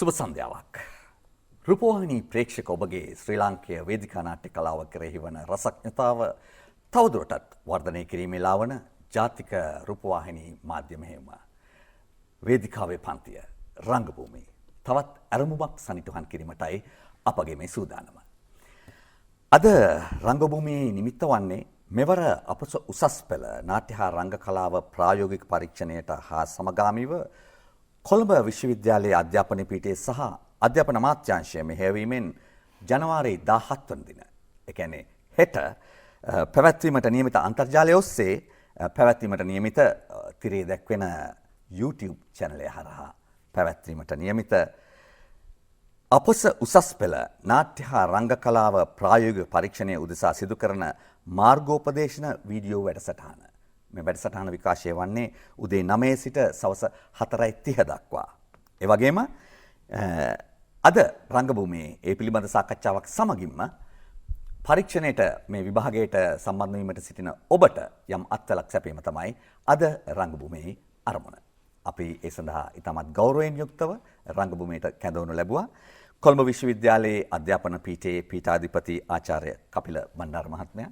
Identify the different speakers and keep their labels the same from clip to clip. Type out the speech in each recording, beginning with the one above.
Speaker 1: සුබ සන්ධ්‍යාවක්. රූපවාහිනී ප්‍රේක්ෂක ඔබගේ ශ්‍රී ලාංකේය වේදිකා නාට්‍ය කලාව කෙරෙහි වන රසඥතාව තවදුරටත් වර්ධනය කිරීමේ ලාවන ජාතික රූපවාහිනී මාධ්‍යමයම වේදිකාවේ පන්තිය රංගභූමි තවත් අරමුමක් සනිටුහන් කිරීමටයි අපගේ මේ සූදානම. අද රංගභූමියේ නිමිත්ත වන්නේ මෙවර අපස උසස් පෙළ නාට්‍ය හා රංග කලාව ප්‍රායෝගික පරීක්ෂණයට හා සමගාමීව කොළඹ විශ්වවිද්‍යාලයේ අධ්‍යාපන පීඨයේ සහ අධ්‍යාපන අමාත්‍යාංශය මෙහෙයවීමෙන් ජනවාරි 17 වන දින, ඒ කියන්නේ හෙට පැවැත්වීමට නියමිත අන්තර්ජාලය ඔස්සේ පැවැත්වීමට නියමිත තිරේ දැක්වෙන YouTube channel එක හරහා පැවැත්වීමට නියමිත අපොස උසස් පෙළ නාට්‍ය හා රංග කලාව ප්‍රායෝගික පරීක්ෂණය උදෙසා සිදු කරන මාර්ගෝපදේශන වීඩියෝ වැඩසටහන. මේ වැඩසටහන විකාශය වන්නේ උදේ 9 සිට සවස 4:30 දක්වා. ඒ වගේම අද රංගභූමියේ ඒ පිළිබඳ සාකච්ඡාවක් සමගින්ම පරීක්ෂණයට මේ විභාගයට සම්බන්ධ වීමට සිටින ඔබට යම් අත්වලක් සැපීම තමයි අද රංගභූමියේ අරමුණ. අපි ඒ සඳහා ඉතාමත් ගෞරවයෙන් යුක්තව රංගභූමියට කැඳවනු ලැබුවා. කොළඹ විශ්වවිද්‍යාලයේ අධ්‍යාපන පීඨයේ පීඨාධිපති ආචාර්ය කපිල බණ්ඩාර මහත්මයා,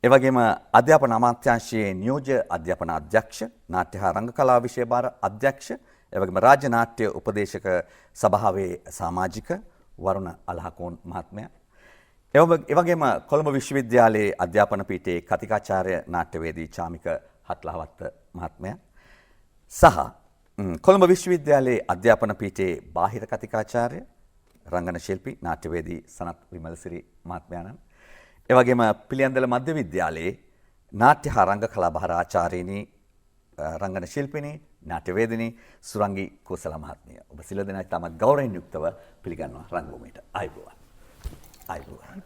Speaker 1: ඒ වගේම අධ්‍යාපන අමාත්‍යාංශයේ නියෝජ්‍ය අධ්‍යාපන අධ්‍යක්ෂ, නාට්‍ය හා රංග කලා විෂය භාර අධ්‍යක්ෂ, ඒ වගේම රාජ්‍ය නාට්‍ය උපදේශක සභාවේ සමාජික වරුණ අලහකෝන් මහත්මයා, ඒ වගේම කොළඹ විශ්වවිද්‍යාලයේ අධ්‍යාපන පීඨයේ කතිකාචාර්ය නාට්‍යවේදී චාමික හත්ලහවත්ත මහත්මයා සහ කොළඹ විශ්වවිද්‍යාලයේ අධ්‍යාපන පීඨයේ බාහිර කතිකාචාර්ය රංගන ශිල්පී නාට්‍යවේදී සනත් විමලසිරි මහත්මයාණන්, ඒ වගේම පිළියන්දල මධ්‍ය විද්‍යාලයේ නාට්‍ය හා රංග කලා භාර ආචාර්යිනී රංගන ශිල්පිනී නාට්‍යවේදිනී සුරංගි කුසල මහත්මිය. ඔබ සියලු දෙනා ඉතාමත් ගෞරවයෙන් යුක්තව පිළිගන්නවා රංගභූමියට. ආයුබෝවන්. ආයුබෝවන්.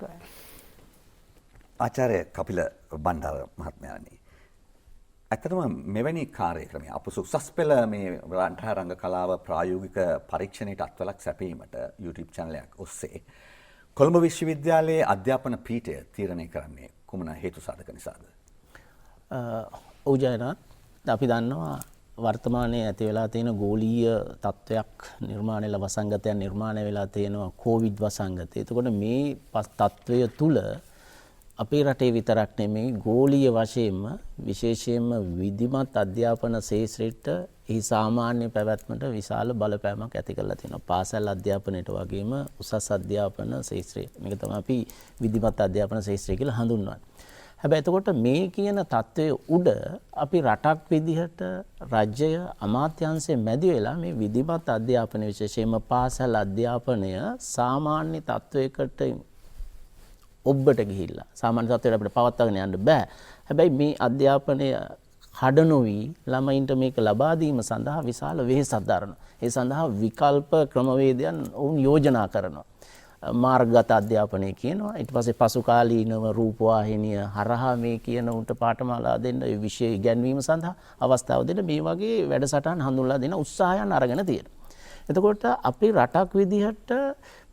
Speaker 1: ආචාර්ය කපිල බණ්ඩාර මහත්මයාණනි, ඇත්තටම මෙවැනි කාර්යක්‍රමය අපස උසස් පෙළ මේ රංග කලාව ප්‍රායෝගික පරීක්ෂණයට අත්වලක් සැපීමට YouTube channel එකක් ඔස්සේ කොළඹ විශ්වවිද්‍යාලයේ අධ්‍යාපන පීඨය තීරණය කරන්නේ කුමන හේතු සාධක නිසාද?
Speaker 2: ඔව් ජයනාත්, අපි දන්නවා වර්තමානයේ ඇති වෙලා තියෙන ගෝලීය තත්ත්වයක් නිර්මාණය වෙලා වසංගතයක් නිර්මාණය වෙලා තියෙනවා, කොවිඩ් වසංගතය. එතකොට මේ තත්ත්වය තුල අපේ රටේ විතරක් නෙමෙයි ගෝලීය වශයෙන්ම විශේෂයෙන්ම විධිමත් අධ්‍යාපන ශාස්ත්‍රයට එහි සාමාන්‍ය පැවැත්මට විශාල බලපෑමක් ඇති කරලා තියෙනවා. පාසල් අධ්‍යාපනයට වගේම උසස් අධ්‍යාපන ශාස්ත්‍රය. මේක තමයි අපි විධිමත් අධ්‍යාපන ශාස්ත්‍රය කියලා හඳුන්වන්නේ. හැබැයි එතකොට මේ කියන தত্ত্বයේ උඩ අපි රටක් විදිහට රාජ්‍ය අමාත්‍යාංශයේ මැදි වෙලා මේ විධිමත් අධ්‍යාපන විශේෂයෙන්ම පාසල් අධ්‍යාපනය සාමාන්‍ය தত্ত্বයකට ඔබට ගිහිල්ලා සාමාන්‍ය තත්ත්වයට අපිට පවත්වාගෙන යන්න බෑ. හැබැයි මේ අධ්‍යාපනය කඩ නොවි ළමයින්ට මේක ලබා දීම සඳහා විශාල වෙහෙසක් දරනවා. ඒ සඳහා විකල්ප ක්‍රමවේදයන් ඔවුන් යෝජනා කරනවා. මාර්ගගත අධ්‍යාපනය කියනවා. ඊට පස්සේ පසුකාලීනව රූපවාහිනිය හරහා මේ කියන උන්ට පාඨමාලා දෙන්න ඒ විෂය ඉගැන්වීම සඳහා අවස්ථාව දෙන්න මේ වගේ වැඩසටහන් හඳුන්වලා දෙන උත්සාහයන් අරගෙන තියෙනවා. එතකොට අපේ රටක් විදිහට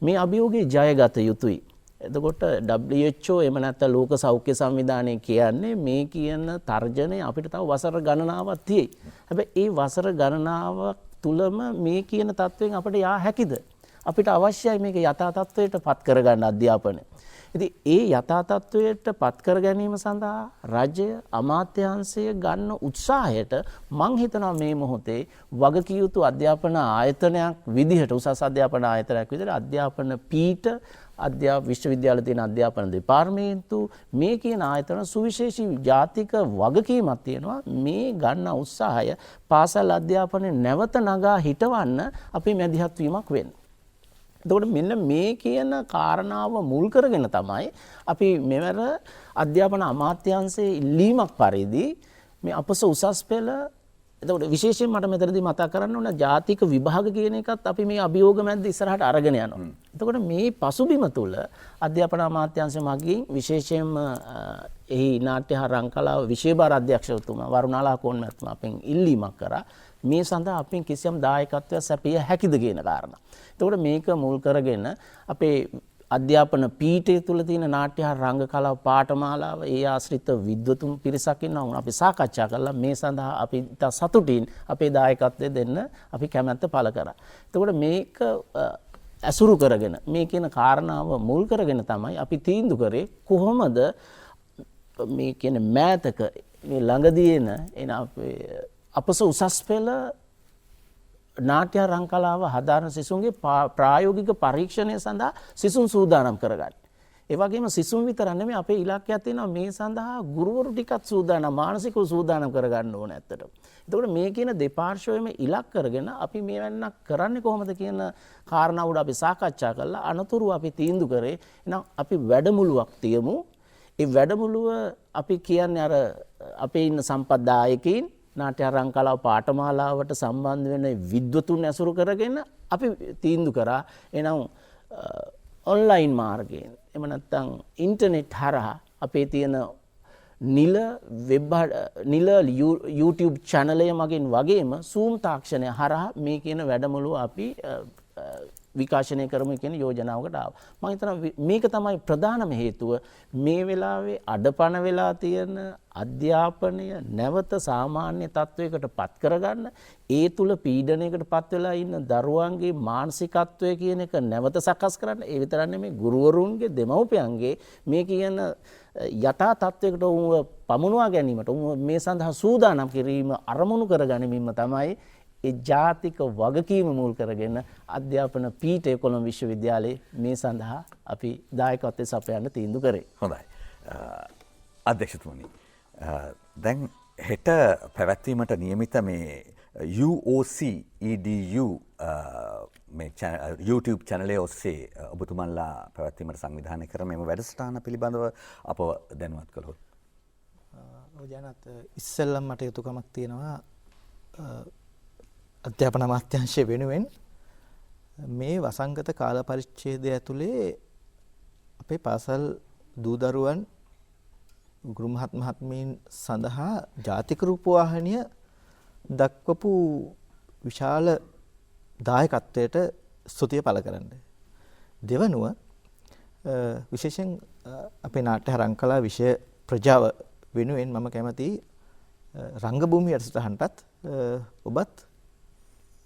Speaker 2: මේ අභියෝගේ ජයගත යුතුයි. එතකොට WHO එහෙම නැත්නම් ලෝක සෞඛ්‍ය සංවිධානය කියන්නේ මේ කියන තර්ජනය අපිට තව වසර ගණනාවක් තියෙයි. හැබැයි ඒ වසර ගණනාවක් තුලම මේ කියන තත්වයෙන් අපිට යා හැකිද? අපිට අවශ්‍යයි මේක යථා තත්වයට පත් කරගන්න අධ්‍යාපනය. ඉතින් ඒ යථා තත්වයට පත් කර ගැනීම සඳහා රාජ්‍ය අමාත්‍යාංශය ගන්න උත්සාහයට මං හිතනවා මේ මොහොතේ වගකිය යුතු අධ්‍යාපන ආයතනයක් විදිහට උසස් අධ්‍යාපන ආයතනයක් විදිහට අධ්‍යාපන පීඨ විශ්වවිද්‍යාල තියෙන අධ්‍යාපන දෙපාර්තමේන්තු මේ කියන ආයතන සුවිශේෂී ජාතික වගකීමක් තියෙනවා. මේ ගන්න උත්සාහය පාසල් අධ්‍යාපනයේ නැවත නගා හිටවන්න අපි මැදිහත් වීමක් වෙන්නේ. එතකොට මෙන්න මේ කියන කාරණාව මුල් කරගෙන තමයි අපි මෙවර අධ්‍යාපන අමාත්‍යාංශයේ ඉල්ලීමක් පරිදි මේ අපස උසස් පෙළ. එතකොට විශේෂයෙන් මට මෙතනදී මතක් කරන්න ඕන ජාතික විභාග කියන එකත් අපි මේ අභියෝග මැද්ද ඉස්සරහට අරගෙන යනවා. එතකොට මේ පසුබිම තුළ අධ්‍යාපන අමාත්‍යාංශ මගින් විශේෂයෙන්ම එහි නාට්‍ය හා රංග කලාව විෂය භාර අධ්‍යක්ෂකතුමා වරුණ අලහකෝන් මහත්මයා අපෙන් ඉල්ලීමක් කරා මේ සඳහා අපෙන් කිසියම් දායකත්වයක් සැපිය හැකිද කියන කාරණා. එතකොට මේක මුල් කරගෙන අපේ අධ්‍යාපන පීඨය තුළ තියෙන නාට්‍ය හා රංග කලාව පාඨමාලාව ඒ ආශ්‍රිත විද්වතුන් පිරිසක් ඉන්නවා. අපි සාකච්ඡා කළා මේ සඳහා අපි ඉතා සතුටින් අපේ දායකත්වය දෙන්න අපි කැමැත්ත පළ කරා. එතකොට මේක ඇසුරු කරගෙන මේ කියන කාරණාව මුල් කරගෙන තමයි අපි තීන්දුව කරේ කොහොමද මේ කියන මෑතක මේ ළඟදී එන අපස උසස් පෙළ නාට්‍ය රංකලාව හදාරන සිසුන්ගේ ප්‍රායෝගික පරීක්ෂණය සඳහා සිසුන් සූදානම් කරගන්න. ඒ වගේම සිසුන් විතර නෙමෙයි අපේ ඉලක්කයක් තියෙනවා මේ සඳහා ගුරුවරු ටිකත් සූදානම් මානසිකව සූදානම් කරගන්න ඕන ඇත්තට. එතකොට මේ කියන දෙපාර්ශ්වයේම ඉලක්ක කරගෙන අපි මේවන්නක් කරන්නේ කොහොමද කියන කාරණා උඩ අපි සාකච්ඡා කළා. අනතුරු අපි තීන්දුව කරේ එහෙනම් අපි වැඩමුළුවක් තියමු. ඒ වැඩමුළුව අපි කියන්නේ අර අපේ ඉන්න සම්පත්දායකයින් නාට්‍ය රංකලාව පාඨමාලාවට සම්බන්ධ වෙන විද්වතුන් ඇසුරු කරගෙන අපි තීන්දුව කරා එනම් ඔන්ලයින් මාර්ගයෙන් එහෙම නැත්නම් ඉන්ටර්නෙට් හරහා අපේ තියෙන නිල YouTube channel එක මගින් වගේම Zoom තාක්ෂණය හරහා මේ කියන වැඩමුළුව අපි විකාශනය කරමු කියන යෝජනාවකට ආවා. මම හිතනවා මේක තමයි ප්‍රධානම හේතුව මේ වෙලාවේ අඩපණ වෙලා තියෙන අධ්‍යාපනය නැවත සාමාන්‍ය තත්වයකට පත් කරගන්න ඒ තුල පීඩනයකට පත් වෙලා ඉන්න දරුවන්ගේ මානසිකත්වය කියන එක නැවත සකස් කරන්න ඒ විතරක් නෙමෙයි ගුරුවරුන්ගේ දෙමව්පියන්ගේ මේ කියන යථා තත්වයකට උව පමුණවා ගැනීමට මේ සඳහා සූදානම් කිරීම අරමුණු කරගැනීමම තමයි ඒ ජාතික වගකීම මුල් කරගෙන අධ්‍යාපන පීඨය කොළඹ විශ්වවිද්‍යාලයේ මේ සඳහා අපි දායකත්වයේ සපයන්න තීන්දුව කරේ.
Speaker 1: හොඳයි. අධ්‍යක්ෂතුමනි දැන් හෙට පැවැත්වීමට නියමිත මේ UOC EDU මේ YouTube channel එක ඔස්සේ ඔබතුමන්ලා පැවැත්වීමට සංවිධානය කර මෙම වැඩසටහන පිළිබඳව අප දැනුවත් කළොත්.
Speaker 3: ජනත් ඉස්සෙල්ලම මට යුතුකමක් තියෙනවා අධ්‍යාපන අමාත්‍යාංශය වෙනුවෙන් මේ වසංගත කාල පරිච්ඡේදය ඇතුලේ අපේ පාසල් දූ දරුවන් ගුරු මහත්මීන් සඳහා ජාතික රූපවාහිනිය දක්වපු විශාල දායකත්වයට ස්තුතිය පළ කරන්න. දෙවනුව විශේෂයෙන් අපේ නාට්‍ය රංකලා විෂය ප්‍රජාව වෙනුවෙන් මම කැමති රංගභූමි වැඩසටහනටත් ඔබත්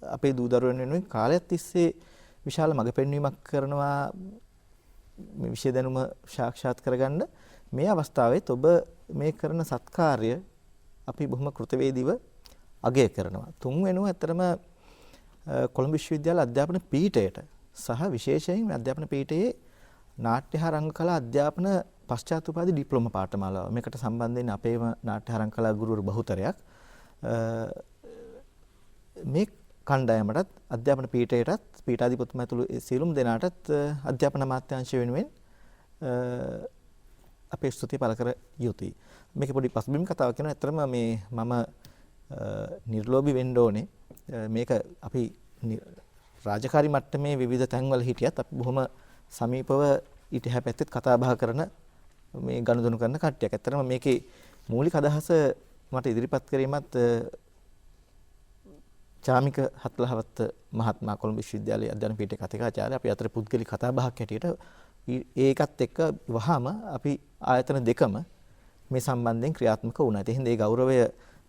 Speaker 3: අපේ දූ දරුවන් වෙනුවෙන් කාලයක් තිස්සේ විශාල මඟ පෙන්වීමක් කරනවා මේ විෂය දැනුම සාක්ෂාත් කරගන්න මේ අවස්ථාවෙත් ඔබ මේ කරන සත්කාර්ය අපි බොහොම කෘතවේදීව අගය කරනවා. තුන්වෙනුව ඇත්තටම කොළඹ විශ්වවිද්‍යාල අධ්‍යාපන පීඨයට සහ විශේෂයෙන් අධ්‍යාපන පීඨයේ නාට්‍ය හා රංග කලා අධ්‍යාපන පශ්චාත් උපාධි ඩිප්ලෝමා පාඨමාලාව මේකට සම්බන්ධ වෙන අපේම නාට්‍ය හා රංග කලා ගුරුවරු බහුතරයක් මේ කණ්ඩායමටත් අධ්‍යාපන පීඨයටත් පීඨාධිපතිතුමා ඇතුළු සියලුම දෙනාටත් අධ්‍යාපන අමාත්‍යාංශය වෙනුවෙන් අපේ ස්තුතිය පළ කර යුතුයි. මේක පොඩි පසුබිම් කතාවක් කියනවා. ඇත්තටම මේ මම නිර්ලෝභී වෙන්න ඕනේ. මේක අපි රාජකාරී මට්ටමේ විවිධ තැන්වල හිටියත් අපි බොහොම සමීපව ඊට එහා පැත්තෙත් කතා බහ කරන මේ ගනුදෙනු කරන කට්ටියක්. ඇත්තටම මේකේ මූලික අදහස මට ඉදිරිපත් කිරීමත් චාමික හත්ලහවත්ත මහත්මයා කොළඹ විශ්වවිද්‍යාලයේ අධ්‍යයන පීඨයේ කතිකාචාර්ය අපි අතර පුද්ගලික කතා බහක් හැටියට ඒකත් එක්ක වහම අපි ආයතන දෙකම මේ සම්බන්ධයෙන් ක්‍රියාත්මක වුණා. ඒ හින්දා ඒ ගෞරවය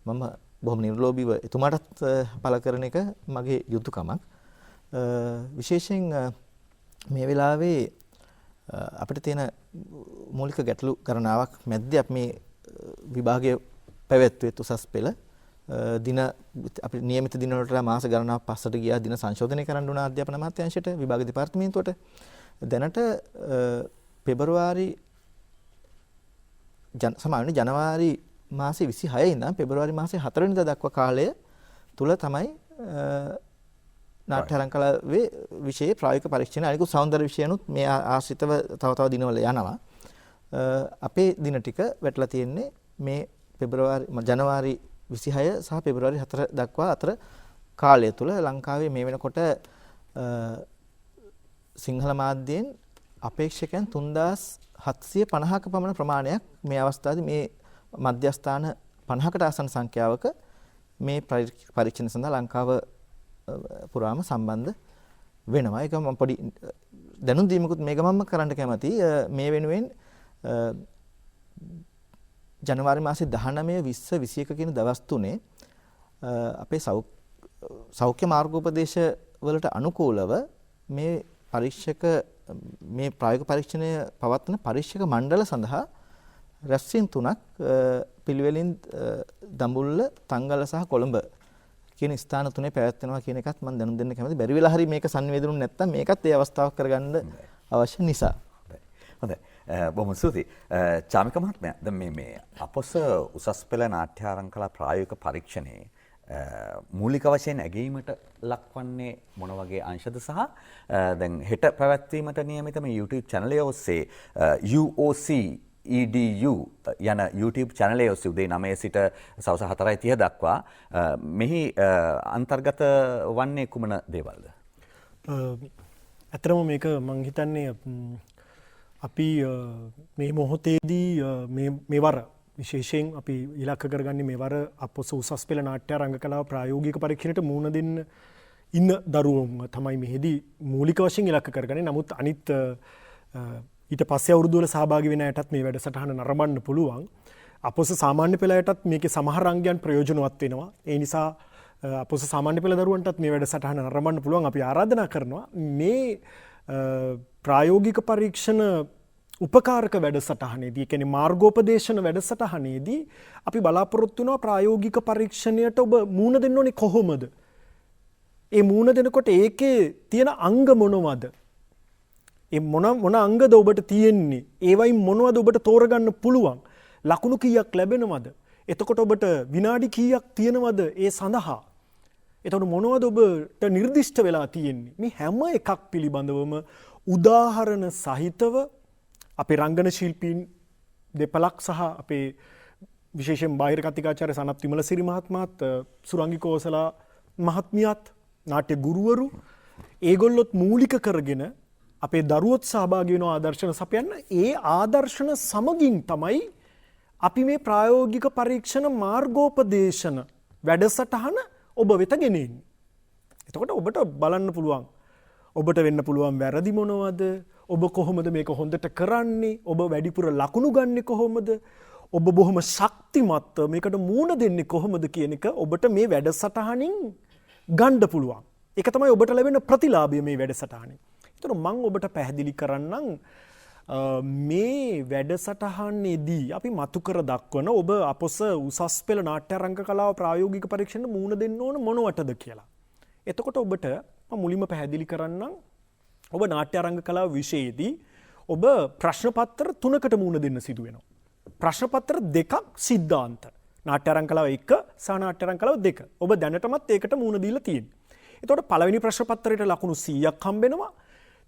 Speaker 3: මම බොහොම නිර්ලෝභීව එතුමාටත් පළ කරන එක මගේ යුතුයකමක්. විශේෂයෙන් මේ වෙලාවේ අපිට තියෙන මූලික ගැටලු ගණනාවක් මැද්දේ අපි මේ විභාගය පැවැත්වුවේ උසස් පෙළ දින අපි નિયમિત දින වලට මාස ගණනාවක් පස්සට ගියා දින සංශෝධනය කරන්න උන අධ්‍යාපන අමාත්‍යාංශයට විභාග දෙපාර්තමේන්තුවට දැනට පෙබරවාරි ජනවාරි මාසේ 26 ඉඳන් පෙබරවාරි මාසේ 4 වෙනිදා දක්වා කාලය තුල තමයි නාට්‍ය රංකලාවේ විෂය ප්‍රායෝගික පරීක්ෂණ අනිකුත් සෞන්දර්ය විෂයනුත් මේ ආශ්‍රිතව තව දිනවල යනවා. අපේ දින ටික වැටලා තියෙන්නේ මේ ජනවාරි 26 සහ පෙබරවාරි 4 දක්වා අතර කාලය තුල ලංකාවේ මේ වෙනකොට සිංහල මාධ්‍යයෙන් අපේක්ෂකයන් 3750ක පමණ ප්‍රමාණයක් මේ අවස්ථාවේ මේ මධ්‍යස්ථාන 50කට ආසන්න සංඛ්‍යාවක මේ පරීක්ෂණ සඳහා ලංකාව පුරාම සම්බන්ධ වෙනවා. ඒක මම පොඩි දැනුම් දීමකුත් මේ ගමන්ම කරන්න කැමති. මේ වෙනුවෙන් ජනවාරි මාසේ 19 20 21 කියන දවස් තුනේ අපේ සෞඛ්‍ය මාර්ගෝපදේශ වලට අනුකූලව මේ ප්‍රායෝගික පරීක්ෂණය පවත්වන පරීක්ෂක මණ්ඩල සඳහා රැස්වීම් 3ක් පිළිවෙලින් දඹුල්ල, තංගල සහ කොළඹ කියන ස්ථාන තුනේ පැවැත්වෙනවා කියන එකත් මම දැනුම් දෙන්න කැමතියි. බැරි වෙලා හරි මේක සංවේදනුනේ නැත්තම් මේකත් ඒ අවස්ථාවක් කරගන්න අවශ්‍ය නිසා.
Speaker 1: හොඳයි. බොහොම ස්තුතියි. චාමික මහත්මයා දැන් මේ අපොස උසස් පෙළ නාට්‍යාරං කලා ප්‍රායෝගික පරීක්ෂණයේ මූලික වශයෙන් ඇගීමට ලක්වන්නේ මොන වගේ අංශද සහ දැන් හෙට පැවැත්වීමට නියමිත මේ YouTube channel ඔස්සේ UOC EDU යන YouTube channel ඔස්සේ උදේ 9 සිට සවස් 4:30 දක්වා මෙහි අන්තර්ගත වන්නේ කුමන දේවල්ද?
Speaker 4: ඇත්තටම මේක මම හිතන්නේ අපි මේ මොහොතේදී මේවර විශේෂයෙන් අපි ඉලක්ක කරගන්නේ මේවර අපොස උසස් පෙළ නාට්‍ය රංග කලාව ප්‍රායෝගික පරීක්ෂණයට මුහුණ දෙන්න ඉන්න දරුවෝම තමයි මෙහිදී මූලික වශයෙන් ඉලක්ක කරගන්නේ. නමුත් අනිත් ඊට පස්සේ අවුරුදු වල සහභාගී වෙන අයටත් මේ වැඩසටහන නරඹන්න පුළුවන්. අපොස සාමාන්‍ය පෙළ අයටත් මේකේ සමහර අංගයන් ප්‍රයෝජනවත් වෙනවා. ඒ නිසා අපොස සාමාන්‍ය පෙළ දරුවන්ටත් මේ වැඩසටහන නරඹන්න පුළුවන්. අපි ආරාධනා කරනවා මේ ප්‍රායෝගික පරීක්ෂණ උපකාරක වැඩසටහනේදී, ඒ කියන්නේ මාර්ගෝපදේශන වැඩසටහනේදී අපි බලාපොරොත්තු වෙනවා ප්‍රායෝගික පරීක්ෂණයට ඔබ මුහුණ දෙන්න ඕනේ කොහොමද? ඒ මුහුණ දෙනකොට ඒකේ තියෙන අංග මොනවද? ඒ මොන අංගද ඔබට තියෙන්නේ? ඒවයින් මොනවද ඔබට තෝරගන්න පුළුවන්? ලකුණු කීයක් ලැබෙනවද? එතකොට ඔබට විනාඩි කීයක් තියෙනවද ඒ සඳහා? එතකොට මොනවද ඔබට නිර්දිෂ්ට වෙලා තියෙන්නේ? මේ හැම එකක් පිළිබඳවම උදාහරණ සහිතව අපේ රංගන ශිල්පීන් දෙපළක් සහ අපේ විශේෂයෙන් බාහිර කතිකාචාර්ය සනත් විමලසිරි මහත්මයාත් සුරංගි කෝසලා මහත්මියත් නාට්‍ය ගුරුවරු ඒගොල්ලොත් මූලික කරගෙන අපේ දරුවොත් සහභාගී වෙන ආදර්ශන සපයන්න. ඒ ආදර්ශන සමගින් තමයි අපි මේ ප්‍රායෝගික පරීක්ෂණ මාර්ගෝපදේශන වැඩසටහන ඔබ වෙත ගෙනෙන්නේ. එතකොට ඔබට බලන්න පුළුවන් ඔබට වෙන්න පුළුවන් වැරදි මොනවද? ඔබ කොහොමද මේක හොඳට කරන්නේ? ඔබ වැඩිපුර ලකුණු ගන්නේ කොහොමද? ඔබ බොහොම ශක්තිමත්ව මේකට මූණ දෙන්නේ කොහොමද කියන එක ඔබට මේ වැඩසටහනින් ගන්න පුළුවන්. ඒක තමයි ඔබට ලැබෙන ප්‍රතිලාභය මේ වැඩසටහනේ. ඒතර මම ඔබට පැහැදිලි කරන්නම් මේ වැඩසටහනේදී අපි මතු කර දක්වන ඔබ අපොස උසස් පෙළ නාට්‍ය රංග කලාව ප්‍රායෝගික පරීක්ෂණයට මූණ දෙන්න ඕන මොනවටද කියලා. එතකොට ඔබට මම මුලින්ම පැහැදිලි කරන්නම් ඔබ නාට්‍ය රංග කලාව විෂයේදී ඔබ ප්‍රශ්න පත්‍ර 3කට මුහුණ දෙන්න සිදු වෙනවා. ප්‍රශ්න පත්‍ර 2ක් සිද්ධාන්ත. නාට්‍ය රංග කලාව 1 සහ නාට්‍ය රංග කලාව 2. ඔබ දැනටමත් ඒකට මුහුණ දීලා තියෙනවා. එතකොට පළවෙනි ප්‍රශ්න පත්‍රයට ලකුණු 100ක් හම්බෙනවා.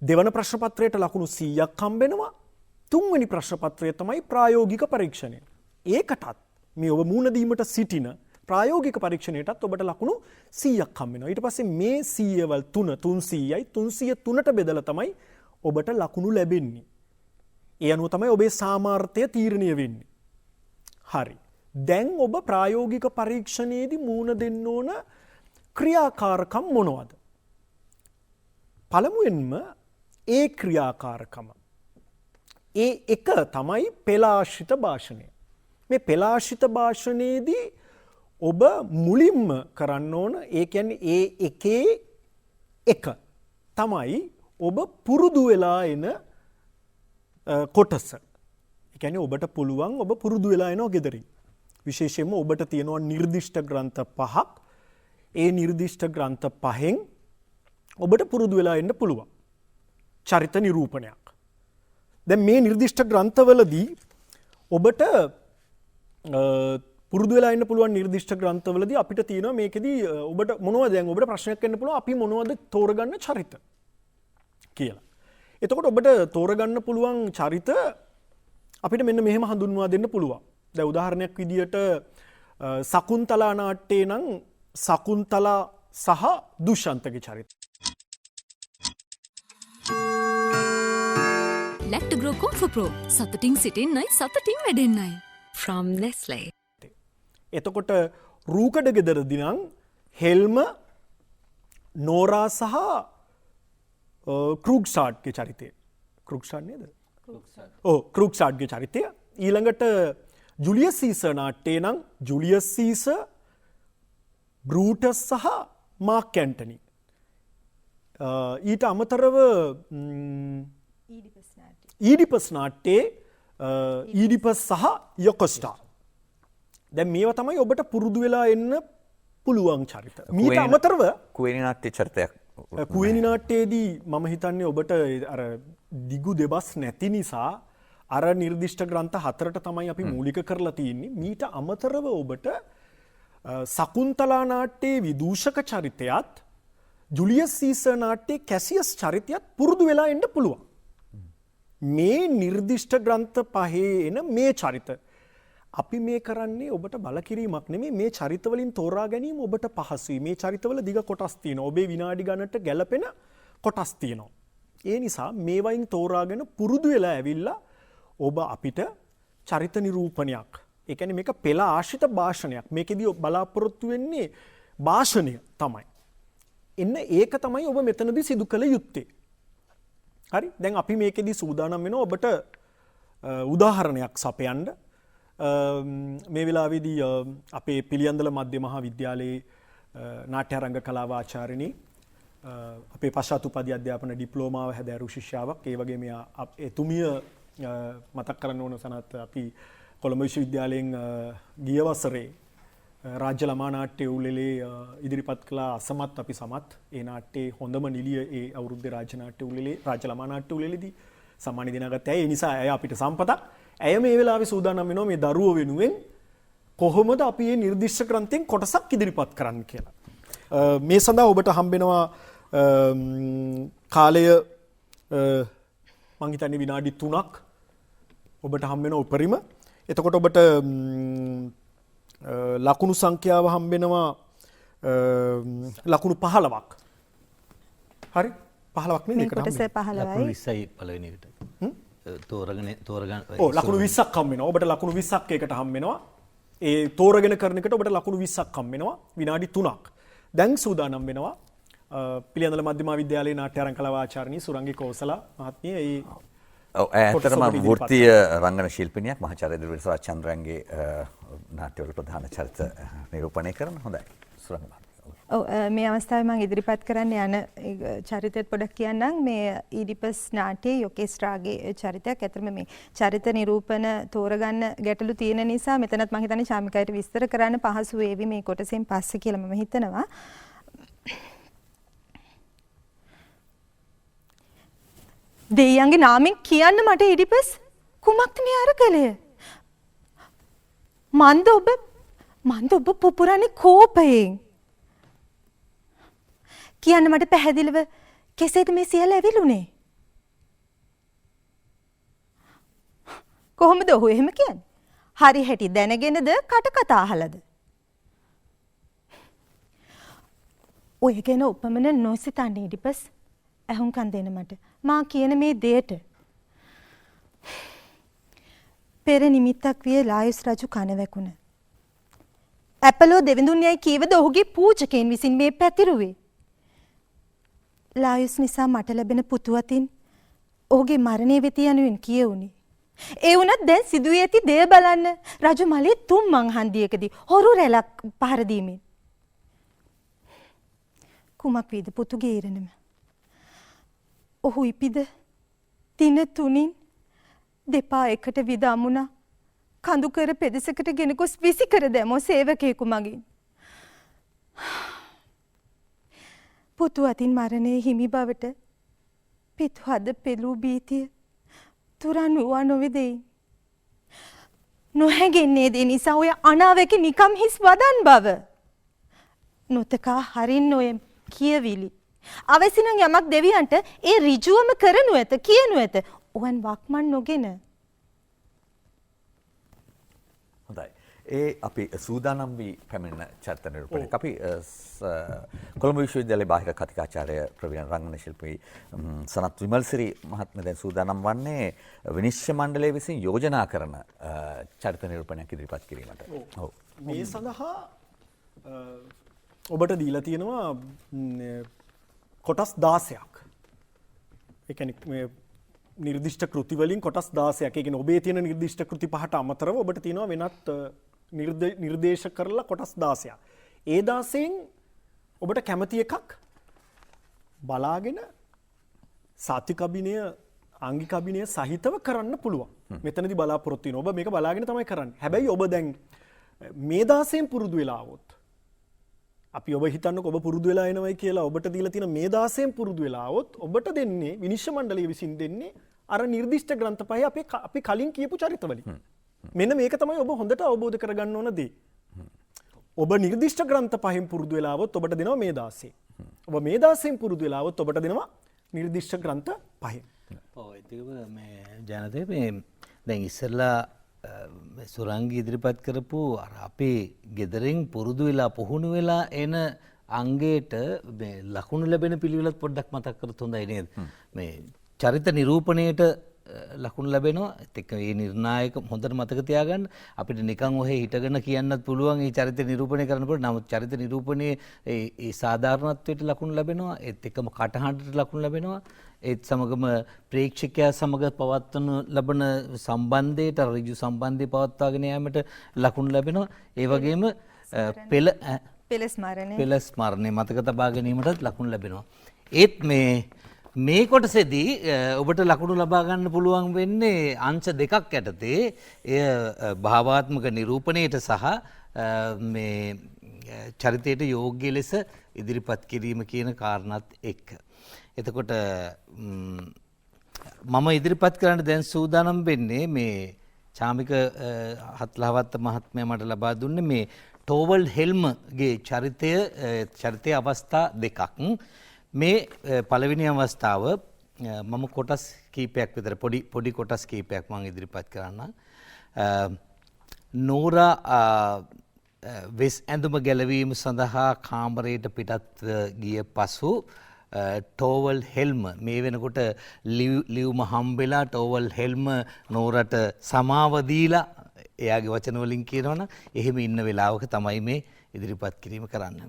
Speaker 4: දෙවන ප්‍රශ්න පත්‍රයට ලකුණු 100ක් හම්බෙනවා. තුන්වෙනි ප්‍රශ්න පත්‍රය තමයි ප්‍රායෝගික පරීක්ෂණය. ඒකටත් මේ ඔබ මුහුණ දීමට සිටින ප්‍රායෝගික පරීක්ෂණයටත් ඔබට ලකුණු 100ක් හම්බ වෙනවා. ඊට පස්සේ මේ 100 වල 300යි 303ට බෙදලා තමයි ඔබට ලකුණු ලැබෙන්නේ. ඒ අනුව තමයි ඔබේ සාමාර්ථය තීරණය වෙන්නේ. හරි. දැන් ඔබ ප්‍රායෝගික පරීක්ෂණයේදී මුහුණ දෙන්න ඕන ක්‍රියාකාරකම් මොනවද? පළමුවෙන්ම ඒ ක්‍රියාකාරකම. ඒ එක තමයි පෙලාශ්‍රිත භාෂණය. මේ පෙලාශ්‍රිත භාෂණයේදී ඔබ මුලින්ම කරන්න ඕන ඒ කියන්නේ ඒ එකේ එක තමයි ඔබ පුරුදු වෙලා එන කොටස. ඒ කියන්නේ ඔබට පුළුවන් ඔබ පුරුදු වෙලා එනවා ගෙදරින්. විශේෂයෙන්ම ඔබට තියෙනවා නිර්දිෂ්ට ග්‍රන්ථ 5ක්. ඒ නිර්දිෂ්ට ග්‍රන්ථ 5න් ඔබට පුරුදු වෙලා එන්න පුළුවන්. චරිත නිරූපණයක්. දැන් මේ නිර්දිෂ්ට ග්‍රන්ථවලදී ඔබට පුරුදු වෙලා ඉන්න පුළුවන් නිර්දිෂ්ට ග්‍රන්ථවලදී අපිට තියෙනවා මේකෙදී ඔබට මොනවද දැන් ඔබට ප්‍රශ්නයක් එන්න පුළුවන් අපි මොනවද තෝරගන්න චරිත කියලා. එතකොට ඔබට තෝරගන්න පුළුවන් චරිත අපිට මෙන්න මෙහෙම හඳුන්වා දෙන්න පුළුවන්. දැන් උදාහරණයක් විදියට සකුන්තලා නාට්‍යේ නම් සකුන්තලා සහ දුෂ්යන්තගේ චරිත.
Speaker 5: Lactogro Comfort Pro සතුටින් සිටින්නයි සතුටින් වැඩෙන්නයි from Nestle.
Speaker 4: එතකොට රූකඩ ගෙදරදී නම් හෙල්ම නෝරා සහ ක්‍රූග්ස්ටාඩ්ගේ චරිතය. ක්‍රූග්ස්ටාඩ් නේද? ක්‍රූග්ස්ටාඩ්ගේ චරිතය. ඊළඟට ජුලියස් සීසර් නාට්‍යයේ නම් ජුලියස් සීසර්, බෲටස් සහ මාක් ඇන්ටනි. ඊට අමතරව ඊඩිපස් නාට්‍යයේ ඊඩිපස් සහ යොකොස්ටා. දැන් මේවා තමයි ඔබට පුරුදු වෙලා එන්න පුළුවන් චරිත. මීට අමතරව
Speaker 1: කුවේණි නාට්‍ය චරිතයක්.
Speaker 4: කුවේණි නාට්‍යයේදී මම හිතන්නේ ඔබට අර දිගු දෙබස් නැති නිසා අර නිර්දිෂ්ට ග්‍රන්ථ 4ට තමයි අපි මූලික කරලා තියෙන්නේ. මීට අමතරව ඔබට සකුන්තලා නාට්‍යයේ විදූෂක චරිතයත් ජුලියස් සීසර් නාට්‍යයේ කැසියස් චරිතයත් පුරුදු වෙලා එන්න පුළුවන්. මේ නිර්දිෂ්ට ග්‍රන්ථ පහේ එන මේ චරිත අපි මේ කරන්නේ ඔබට බලකිරීමක් නෙමෙයි, මේ චරිතවලින් තෝරා ගැනීම ඔබට පහසුයි. මේ චරිතවල දිග කොටස් තියෙනවා. ඔබේ විනාඩි ගණනට ගැලපෙන කොටස් තියෙනවා. ඒ නිසා මේවයින් තෝරාගෙන පුරුදු වෙලා ඇවිල්ලා ඔබ අපිට චරිත නිරූපණයක්, ඒ කියන්නේ මේක පෙළ ආශ්‍රිත භාෂණයක්. මේකෙදී බලාපොරොත්තු වෙන්නේ භාෂණය තමයි. එන්න ඒක තමයි ඔබ මෙතනදී සිදු කළ යුත්තේ. හරි? දැන් අපි මේකෙදී සූදානම් වෙනවා ඔබට උදාහරණයක් සපයන්න. මේ වෙලාවේදී අපේ පිළියන්දල මධ්‍ය මහා විද්‍යාලයේ නාට්‍යාරංග කලාව ආචාර්යනී, අපේ පශ්චාත් උපාධි අධ්‍යාපන ඩිප්ලෝමාව හැදෑරු ශිෂ්‍යාවක්, ඒ වගේම එතුමිය මතක් කරන්න ඕන සනත් අපි කොළඹ විශ්වවිද්‍යාලයෙන් ගිය වසරේ රාජ්‍ය ළමා නාට්‍ය උළෙලේ ඉදිරිපත් කළ අසමත් අපි සමත්, ඒ නාට්‍යයේ හොඳම නිළිය ඒ අවුරුද්දේ රාජ්‍ය නාට්‍ය උළෙලේ රාජ්‍ය ළමා නාට්‍ය උළෙලේදී සම්මාන දිනාගත්ත ඇය. ඒ නිසා ඇය අපිට සම්පතක්. ඇය මේ වෙලාවේ සූදානම් වෙනවා මේ දරුවෝ වෙනුවෙන් කොහොමද අපි මේ නිර්දිෂ්ට ග්‍රන්ථයෙන් කොටසක් ඉදිරිපත් කරන්න කියලා. මේ සඳහා ඔබට හම්බෙනවා කාලය මං හිතන්නේ විනාඩි 3ක් ඔබට හම්බෙන උපරිම. එතකොට ඔබට ලකුණු සංඛ්‍යාව හම්බෙනවා ලකුණු 15ක්. හරි? 15ක් නේ මේකට හම්බෙන්නේ.
Speaker 6: ලකුණු 20යි පළවෙනි එකට. තෝරගන්න
Speaker 4: ලකුණු 20ක් හම්බ වෙනවා. ඔබට ලකුණු 20ක් ඒකට හම්බ වෙනවා. ඒ තෝරගෙන කරන එකට ඔබට ලකුණු 20ක් හම්බ වෙනවා විනාඩි 3ක්. දැන් සූදානම් වෙනවා පිළියන්දල මධ්‍යම විද්‍යාලයේ නාට්‍යාරංග කලාව ආචාර්යනී සුරංගි කෝසලා මහත්මිය.
Speaker 1: ඇත්තටම වෘත්තීය රංගන ශිල්පිනියක් මහාචාර්ය දිවිසරත් චන්ද්‍රන්ගේ නාට්‍යවල ප්‍රධාන චරිත නිරූපණය කරන. හොඳයි සුරංගි මහත්මිය.
Speaker 7: ඔව්, මේ අවස්ථාවේ මම ඉදිරිපත් කරන්න යන චරිතෙත් පොඩක් කියන්නම්. මේ ඊඩිපස් නාට්‍යයේ යොකේස්ට්‍රාගේ චරිතයක්. ඇත්තටම මේ චරිත නිරූපණ තෝරගන්න ගැටලු තියෙන නිසා මෙතනත් මම හිතන්නේ ශාමිකයට විස්තර කරන්න පහසු වේවි මේ කොටසෙන් පස්සේ කියලා මම හිතනවා. දෙයියන්ගේ නාමෙන් කියන්න මට ඊඩිපස් කුමක්ද මේ අර කළේ? මන්ද ඔබ පුපුරන්නේ කෝපයෙන්. කියන්න මට පැහැදිලිව කෙසේද මේ සියල්ල ඇවිලුනේ? කොහොමද ඔහු එහෙම කියන්නේ? හරි හැටි දැනගෙනද කට කතා අහලද? ඔය ගැන උපමන නොසිතන්නේ ඊඩිපස්. ඇහුම්කන් දෙන්න මට. මා කියන මේ දෙයට පෙර නිමිත්තක් විය ලායුස් රජු කන වැකුණ. ඇපලෝ දෙවිඳුන් යයි කීවද ඔහුගේ පූජකයන් විසින් මේ පැතිරුවේ. ලායුස් නිසා මට ලැබෙන පුතු අතින් ඔහුගේ මරණය වෙත යනුවෙන් කියවුණි. ඒ වුණත් දැන් සිදුවී ඇති දේ බලන්න. රජු මලේ 3 මං හන්දියකදී හොරු රැලක් පහර දීමෙන් කුමක් වේද පුතුගේ ඉරණම? ඔහු ඉපිද දින 3න් දෙපා එකට විද අමුණා කඳු කර පෙදෙසකට ගෙන ගොස් විසි කර දැමෝ සේවකයෙකු මගින්. පුතු අතින් මරණය හිමි බවට පිතු හද පෙළූ භීතිය තුරන් වූවා නොවේදෙයි. නොහැගෙන්නේ දේ නිසා ඔය අනාවැකි නිකම් හිස් වදන් බව. නොතකා හරින්න ඔය කියවිලි. අවසිනම් යමක් දෙවියන්ට ඒ ඍජුවම කරනු ඇත කියනු ඇත. උවන් වක්මන් නොගෙන.
Speaker 1: හොඳයි. ඒ අපි සූදානම් වී පැමිණෙන චරිත නිරූපණයක්. අපි කොළඹ විශ්වවිද්‍යාලයේ බාහිර කතිකාචාර්ය ප්‍රවීණ රංගන ශිල්පී සනත් විමල්සිරි මහත්මයා දැන් සූදානම් වන්නේ විනිශ්චය මණ්ඩලය විසින් යෝජනා කරන චරිත නිරූපණයක් ඉදිරිපත් කිරීමට.
Speaker 4: ඔව්. මේ සඳහා ඔබට දීලා තියෙනවා කොටස් 16ක්. ඒ කියන්නේ මේ නිර්දිෂ්ට කෘති වලින් කොටස් 16ක්. ඒ කියන්නේ ඔබේ තියෙන නිර්දිෂ්ට කෘති පහට අමතරව ඔබට තියෙනවා වෙනත් නිර්දේශ කරලා කොටස් 16ක්. ඒ 16න් ඔබට කැමති එකක් බලාගෙන සාත්වික අභිනය ආංගික අභිනය සහිතව කරන්න පුළුවන්. මෙතනදී බලාපොරොත්තු වෙනවා. ඔබ මේක බලාගෙන තමයි කරන්නේ. හැබැයි ඔබ දැන් මේ 16න් පුරුදු වෙලා આવොත් අපි ඔබ හිතන්නකො ඔබ පුරුදු වෙලා එනවයි කියලා ඔබට දීලා තියෙන මේ 16න් පුරුදු වෙලා આવොත් ඔබට දෙන්නේ විනිශ්චය මණ්ඩලය විසින් දෙන්නේ අර නිර්දිෂ්ට ග්‍රන්ථ පහේ අපි කලින් කියපු චරිතවලින්. මෙන්න මේක තමයි ඔබ හොඳට අවබෝධ කරගන්න ඕන දේ. ඔබ නිර්දිෂ්ට ග්‍රන්ථ පහෙන් පුරුදු වෙලා આવොත් ඔබට දෙනවා මේ 16. ඔබ මේ 16න් පුරුදු වෙලා આવොත් ඔබට දෙනවා නිර්දිෂ්ට ග්‍රන්ථ පහෙන්.
Speaker 6: ඔව් ඒකම මේ ජනතේ මේ දැන් ඉස්සෙල්ලා සුරංගි ඉදිරිපත් කරපු අර අපේ ගෙදරින් පුරුදු වෙලා පුහුණු වෙලා එන අංගයට මේ ලකුණු ලැබෙන පිළිවෙලත් පොඩ්ඩක් මතක් කරත් හොඳයි නේද? මේ චරිත නිරූපණයට ලකුණු ලැබෙනවා. ඒත් එක්ක මේ නිර්ණායක හොඳට මතක තියාගන්න අපිට නිකන් ඔහේ හිටගෙන කියන්නත් පුළුවන් මේ චරිත නිරූපණය කරනකොට. නමුත් චරිත නිරූපණයේ ඒ සාධාරණත්වයට ලකුණු ලැබෙනවා. ඒත් එක්කම කටහඬට ලකුණු ලැබෙනවා. ඒත් සමගම ප්‍රේක්ෂකයා සමග පවත්වන ලබන සම්බන්ධයට ඍජු සම්බන්ධය පවත්වාගෙන යාමට ලකුණු ලැබෙනවා. ඒ වගේම
Speaker 7: පෙළ
Speaker 6: ස්මරණය මතක තබා ගැනීමටත් ලකුණු ලැබෙනවා. ඒත් මේ කොටසේදී ඔබට ලකුණු ලබා ගන්න පුළුවන් වෙන්නේ අංශ දෙකක් යටතේ. එය භාවාත්මක නිරූපණයට සහ මේ චරිතයට යෝග්‍ය ලෙස ඉදිරිපත් කිරීම කියන කාරණාත් එක්ක. එතකොට මම ඉදිරිපත් කරන්න දැන් සූදානම් වෙන්නේ මේ චාමික හත්ලහවත්ත මහත්මයා මට ලබා දුන්නේ මේ ටෝවල් හෙල්ම්ගේ චරිතයේ අවස්ථා දෙකක්. මේ පළවෙනි අවස්ථාව මම කොටස් කීපයක් විතර පොඩි කොටස් කීපයක් මම ඉදිරිපත් කරන්න. නෝරා වෙස් ඇඳුම ගැලවීම සඳහා කාමරයට පිටත් ගිය පසු ටෝවල් හෙල්ම මේ වෙනකොට ලියුම හම්බෙලා ටෝවල් හෙල්ම නෝරට සමාව දීලා එයාගේ වචන වලින් කියනවනම් එහෙම ඉන්න වෙලාවක තමයි මේ ඉදිරිපත් කිරීම කරන්න.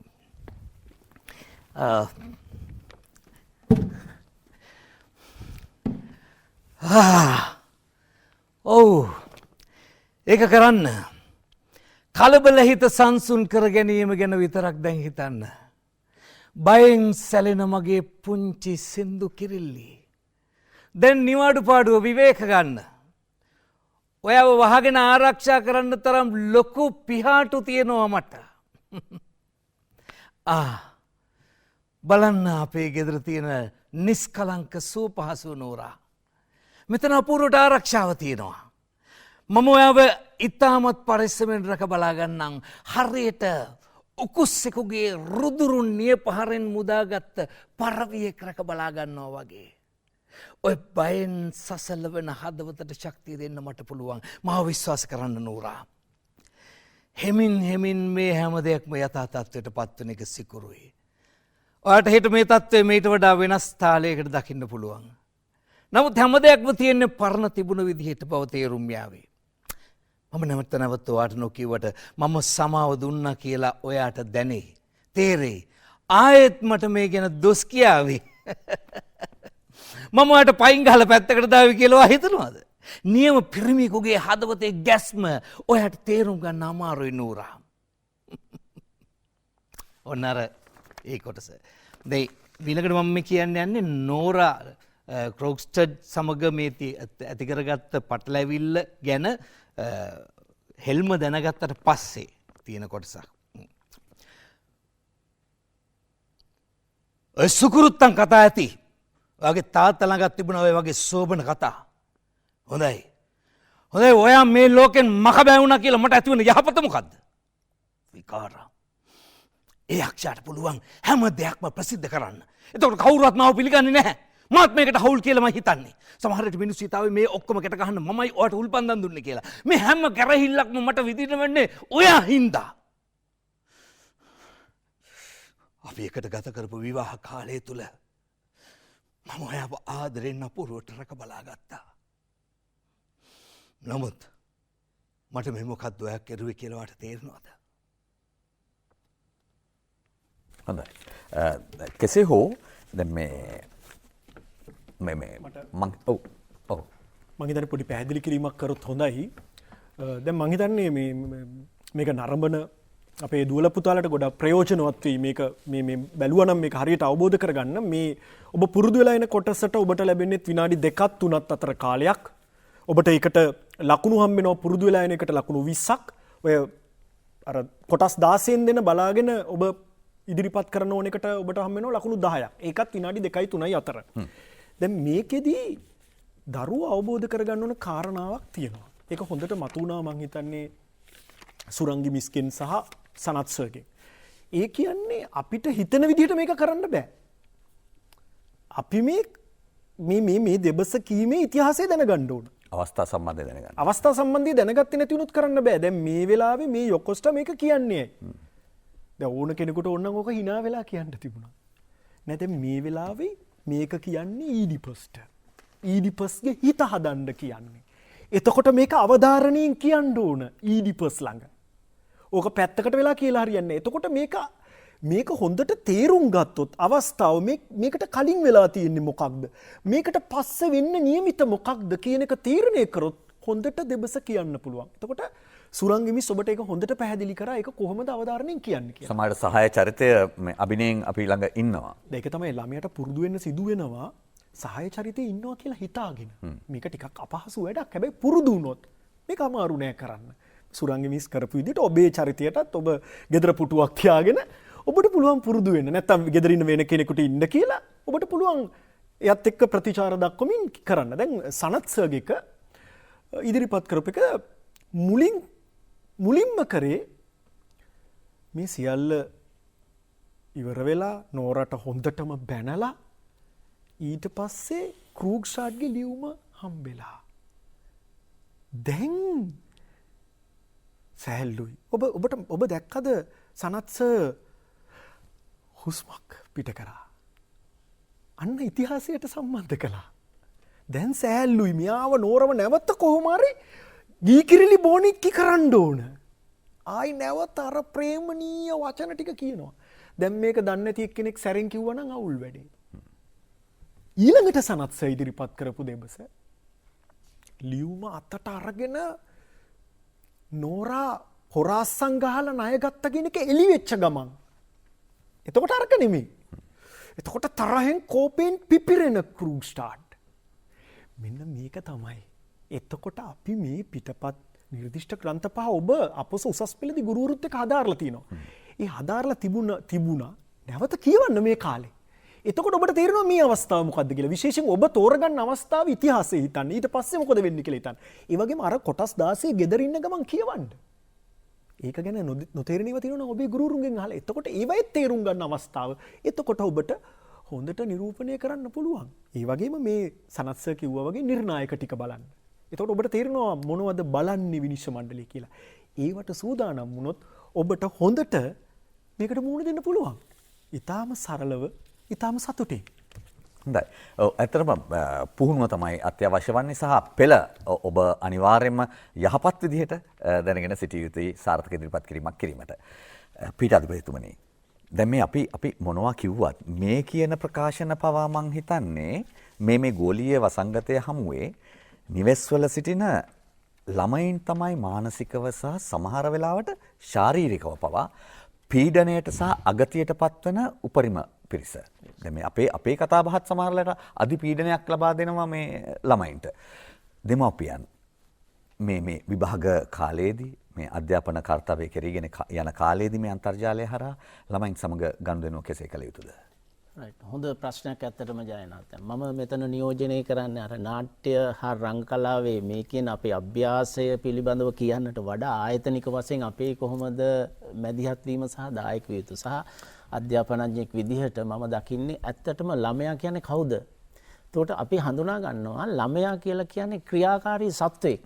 Speaker 6: ඔව් ඒක කරන්න. කලබල හිත සංසුන් කර ගැනීම ගැන විතරක් දැන් හිතන්න. බයෙන් සැලෙන මගේ පුංචි සින්දු කිරිල්ලි. දැන් නිවාඩු පාඩුව විවේක ගන්න. ඔයාව වහගෙන ආරක්ෂා කරන්න තරම් ලොකු පිහාටු තියෙනවා මට. බලන්න අපේ ගෙදර තියෙන නිස්කලංක සුවපහසු නෝරා. මෙතන අපූර්වට ආරක්ෂාව තියෙනවා. මම ඔයාව ඉතාමත් පරිස්සමෙන් රැක බලාගන්නම්. හරියට උකුස්සෙකුගේ රුදුරුන් නිය පහරෙන් මුදාගත්ත පරවියෙක් රැක බලාගන්නවා වගේ. ඔය බයෙන් සසල වෙන හදවතට ශක්තිය දෙන්න මට පුළුවන්. මාව විශ්වාස කරන්න නෝරා. හෙමින් මේ හැම දෙයක්ම යථා තත්ත්වයට පත්වන එක සිකුරුයි. ඔයාට හෙට මේ තත්ත්වය මීට වඩා වෙනස් තාලයකට දකින්න පුළුවන්. නමුත් හැම දෙයක්ම තියෙන්නේ පරණ තිබුණ විදිහට බව තේරුම් යාවේ. මම නැවත ඔයාට නොකියුවට මම සමාව දුන්නා කියලා ඔයාට දැනේ. තේරෙයි. ආයෙත් මට මේ ගැන දොස් කියාවේ. මම ඔයාට පයින් ගහලා පැත්තකට දාවි කියලා ඔයා හිතනවද? නියම පිරිමියෙකුගේ හදවතේ ගැස්ම ඔයාට තේරුම් ගන්න අමාරුයි නෝරා. ඔන්න අර ඒ කොටස. දැන් ඊළඟට මම කියන්න යන්නේ නෝරා ක්‍රොක්ස්ටඩ් සමග මේ ඇති කරගත්ත පටලැවිල්ල ගැන හෙල්ම දැනගත්තට පස්සේ තියෙන කොටසක්. ඔය සුකුරුත්තන් කතා ඇති. ඔයාගේ තාත්තා ළඟත් තිබුණා ඔය වගේ සෝබන කතා. හොඳයි. ඔයා මේ ලෝකෙන් මක බැවුණා කියලා මට ඇති වෙන යහපත මොකද්ද? විකාරා. ඒ යක්ෂයාට පුළුවන් හැම දෙයක්ම ප්‍රසිද්ධ කරන්න. එතකොට කවුරුවත් මාව පිළිගන්නේ නැහැ. මාත් මේකට හවුල් කියලා මම හිතන්නේ. සමහර විට මිනිස්සු හිතාවේ මේ ඔක්කොම කැට ගහන්න මමයි ඔයාට උල්පන්දම් දුන්නේ කියලා. මේ හැම කැරහිල්ලක්ම මට විඳින්න වෙන්නේ ඔයා හින්දා. අපි එකට ගත කරපු විවාහ කාලය තුල මම ඔයාව ආදරෙන් අපූර්වට රැක බලාගත්තා. නමුත් මට මේ මොකක්ද ඔයා කෙරුවේ කියලා වට තේරෙනවද?
Speaker 1: හොඳයි. කෙසේ හෝ දැන් මේ ඔව් ඔව්
Speaker 4: මං හිතන්නේ පොඩි පැහැදිලි කිරීමක් කරොත් හොඳයි. දැන් මං හිතන්නේ මේක නරඹන අපේ දුවල පුතාලට ගොඩක් ප්‍රයෝජනවත් වෙයි මේක මේ බැලුවා නම් මේක හරියට අවබෝධ කරගන්න. මේ ඔබ පුරුදු වෙලා එන කොටසට ඔබට ලැබෙන්නේ විනාඩි 2ක් 3ක් අතර කාලයක්. ඔබට ඒකට ලකුණු හම්බ වෙනවා පුරුදු වෙලා එන එකට ලකුණු 20ක්. ඔය අර කොටස් 16න් දෙන බලාගෙන ඔබ ඉදිරිපත් කරන ඕන එකට ඔබට හම්බ වෙනවා ලකුණු 10ක්. ඒකත් විනාඩි 2යි 3යි අතර. දැන් මේකෙදී දරුවෝ අවබෝධ කරගන්න ඕන කාරණාවක් තියෙනවා. ඒක හොඳට මතුවුණා මං හිතන්නේ සුරංගි මිස්කෙන් සහ සනත් සර්ගෙන්. ඒ කියන්නේ අපිට හිතන විදිහට මේක කරන්න බෑ. අපි මේ දෙබස කීමේ ඉතිහාසය දැනගන්න ඕන.
Speaker 1: අවස්ථා සම්බන්ධය දැනගන්න.
Speaker 4: අවස්ථා සම්බන්ධය දැනගත්තේ නැති වුණොත් කරන්න බෑ. දැන් මේ වෙලාවේ මේ යොකොස්ටා මේක කියන්නේ. දැන් ඕන කෙනෙකුට ඕනනම් ඕක hina වෙලා කියන්න තිබුණා. නැත්නම් මේ වෙලාවේ මේක කියන්නේ ඊඩිපස්ට. ඊඩිපස්ගේ හිත හදන්න කියන්නේ. එතකොට මේක අවධාරණයෙන් කියන්න ඕන ඊඩිපස් ළඟ. ඕක පැත්තකට වෙලා කියලා හරියන්නේ. එතකොට මේක හොඳට තේරුම් ගත්තොත් අවස්ථාව මේකට කලින් වෙලා තියෙන්නේ මොකක්ද? මේකට පස්සේ වෙන්න නියමිත මොකක්ද කියන එක තීරණය කරොත් හොඳට දෙබස කියන්න පුළුවන්. එතකොට සුරංගිමිස් ඔබට ඒක හොඳට පැහැදිලි කරා ඒක කොහොමද අවධාරණයෙන් කියන්නේ කියලා.
Speaker 1: සමහරට සහාය චරිතය අභිනයෙන් අපි ළඟ ඉන්නවා.
Speaker 4: ඒක තමයි ළමයට පුරුදු වෙන්න සිදු වෙනවා. සහාය චරිතේ ඉන්නවා කියලා හිතාගෙන. මේක ටිකක් අපහසු වැඩක්. හැබැයි පුරුදු වුණොත් මේක අමාරු නෑ කරන්න. සුරංගිමිස් කරපු විදිහට ඔබේ චරිතයටත් ඔබ ගෙදර පුටුවක් තියාගෙන ඔබට පුළුවන් පුරුදු වෙන්න. නැත්තම් ගෙදර ඉන්න වෙන කෙනෙකුට ඉන්න කියලා ඔබට පුළුවන් එයත් එක්ක ප්‍රතිචාර දක්වමින් කරන්න. දැන් සනත් සර්ගෙක ඉදිරිපත් කරපු එක මුලින්ම කරේ මේ සියල්ල ඉවර වෙලා නෝරට හොඳටම බැනලා ඊට පස්සේ ක්‍රූග්ෂාඩ්ගේ ලියුම හම්බෙලා. දැන් සැහැල්ලුයි. ඔබ දැක්කද සනත් සර් හුස්මක් පිට කරා. අන්න ඉතිහාසයට සම්බන්ධ කළා. දැන් සැහැල්ලුයි. මියාව නෝරව නැවත කොහොම හරි ගීකිරිලි බොනික්කි කරන්න ඕන. ආයි නැවත අර ප්‍රේමණීය වචන ටික කියනවා. දැන් මේක දන්නේ නැති එක්කෙනෙක් සැරෙන් කිව්වනම් අවුල් වැඩේ. ඊළඟට සනත් සර් ඉදිරිපත් කරපු දෙබස ලියුම අතට අරගෙන නෝරා හොරාස්සන් ගහලා ණය ගත්ත කෙනෙක් එළි වෙච්ච ගමන්. එතකොට අරක නෙමෙයි. එතකොට තරහෙන් කෝපෙන් පිපිරෙන ක්‍රූග්ස්ටාඩ්. මෙන්න මේක තමයි. එතකොට අපි මේ පිටපත් නිර්දිෂ්ට ග්‍රන්ථ පහ ඔබ අපොස උසස් පෙළදී ගුරුවරුත් එක්ක හදාarලා තිනවා. ඒ හදාarලා තිබුණා නැවත කියවන්න මේ කාලේ. එතකොට ඔබට තේරෙනවා මේ අවස්ථාව මොකද්ද කියලා. විශේෂයෙන් ඔබ තෝරගන්න අවස්ථාව ඉතිහාසය හිතන්න. ඊට පස්සේ මොකද වෙන්නේ කියලා හිතන්න. ඒ වගේම අර කොටස් 16 ගෙදර ඉන්න ගමන් කියවන්න. ඒක ගැන නොතේරෙනව තියෙනවා ඔබේ ගුරුවරුන්ගෙන් අහලා. එතකොට ඒවයි තේරුම් ගන්න අවස්ථාව. එතකොට ඔබට හොඳට නිරූපණය කරන්න පුළුවන්. ඒ වගේම මේ සනත් සර් කිව්වා වගේ නිර්ණායක ටික බලන්න. එතකොට ඔබට තේරෙනවා මොනවද බලන්නේ විනිශ්චය මණ්ඩලය කියලා. ඒවට සූදානම් වුණොත් ඔබට හොඳට මේකට මුහුණ දෙන්න පුළුවන්. ඊටාම සරලව ඊටාම සතුටින්.
Speaker 1: හොඳයි. ඔව් ඇත්තටම පුහුණුව තමයි අත්‍යවශ්‍ය වන්නේ සහ පෙළ ඔබ අනිවාර්යයෙන්ම යහපත් විදිහට දැනගෙන සිටිය යුතුයි සාර්ථක ඉදිරිපත් කිරීමක් කිරීමට. පීඨාධිපතිතුමනි. දැන් මේ අපි මොනවා කිව්වත් මේ කියන ප්‍රකාශන පවා මං හිතන්නේ මේ ගෝලීය වසංගතය හමුවේ නිවෙස්වල සිටින ළමයින් තමයි මානසිකව සහ සමහර වෙලාවට ශාරීරිකව පවා පීඩණයට සහ අගතියට පත්වන උපරිම පිරිස. දැන් මේ අපේ කතා බහත් සමහරලාට අධි පීඩනයක් ලබා දෙනවා මේ ළමයින්ට. දෙමාපියන් මේ විභාග කාලයේදී මේ අධ්‍යාපන කාර්යය කෙරීගෙන යන කාලයේදී මේ අන්තර්ජාලය හරහා ළමයින් සමග ගනුදෙනුව කෙසේ කළ යුතුද?
Speaker 2: හොඳ ප්‍රශ්නයක් ඇත්තටම ජයනාත්. මම මෙතන නියෝජනය කරන්නේ අර නාට්‍ය හා රංග කලාවේ මේ කියන අපේ අභ්‍යාසය පිළිබඳව කියන්නට වඩා ආයතනික වශයෙන් අපේ කොහොමද මැදිහත් වීම සහ දායක විය යුතු සහ අධ්‍යාපනඥයෙක් විදිහට මම දකින්නේ ඇත්තටම ළමයා කියන්නේ කවුද? එතකොට අපි හඳුනා ගන්නවා ළමයා කියලා කියන්නේ ක්‍රියාකාරී සත්වෙක්.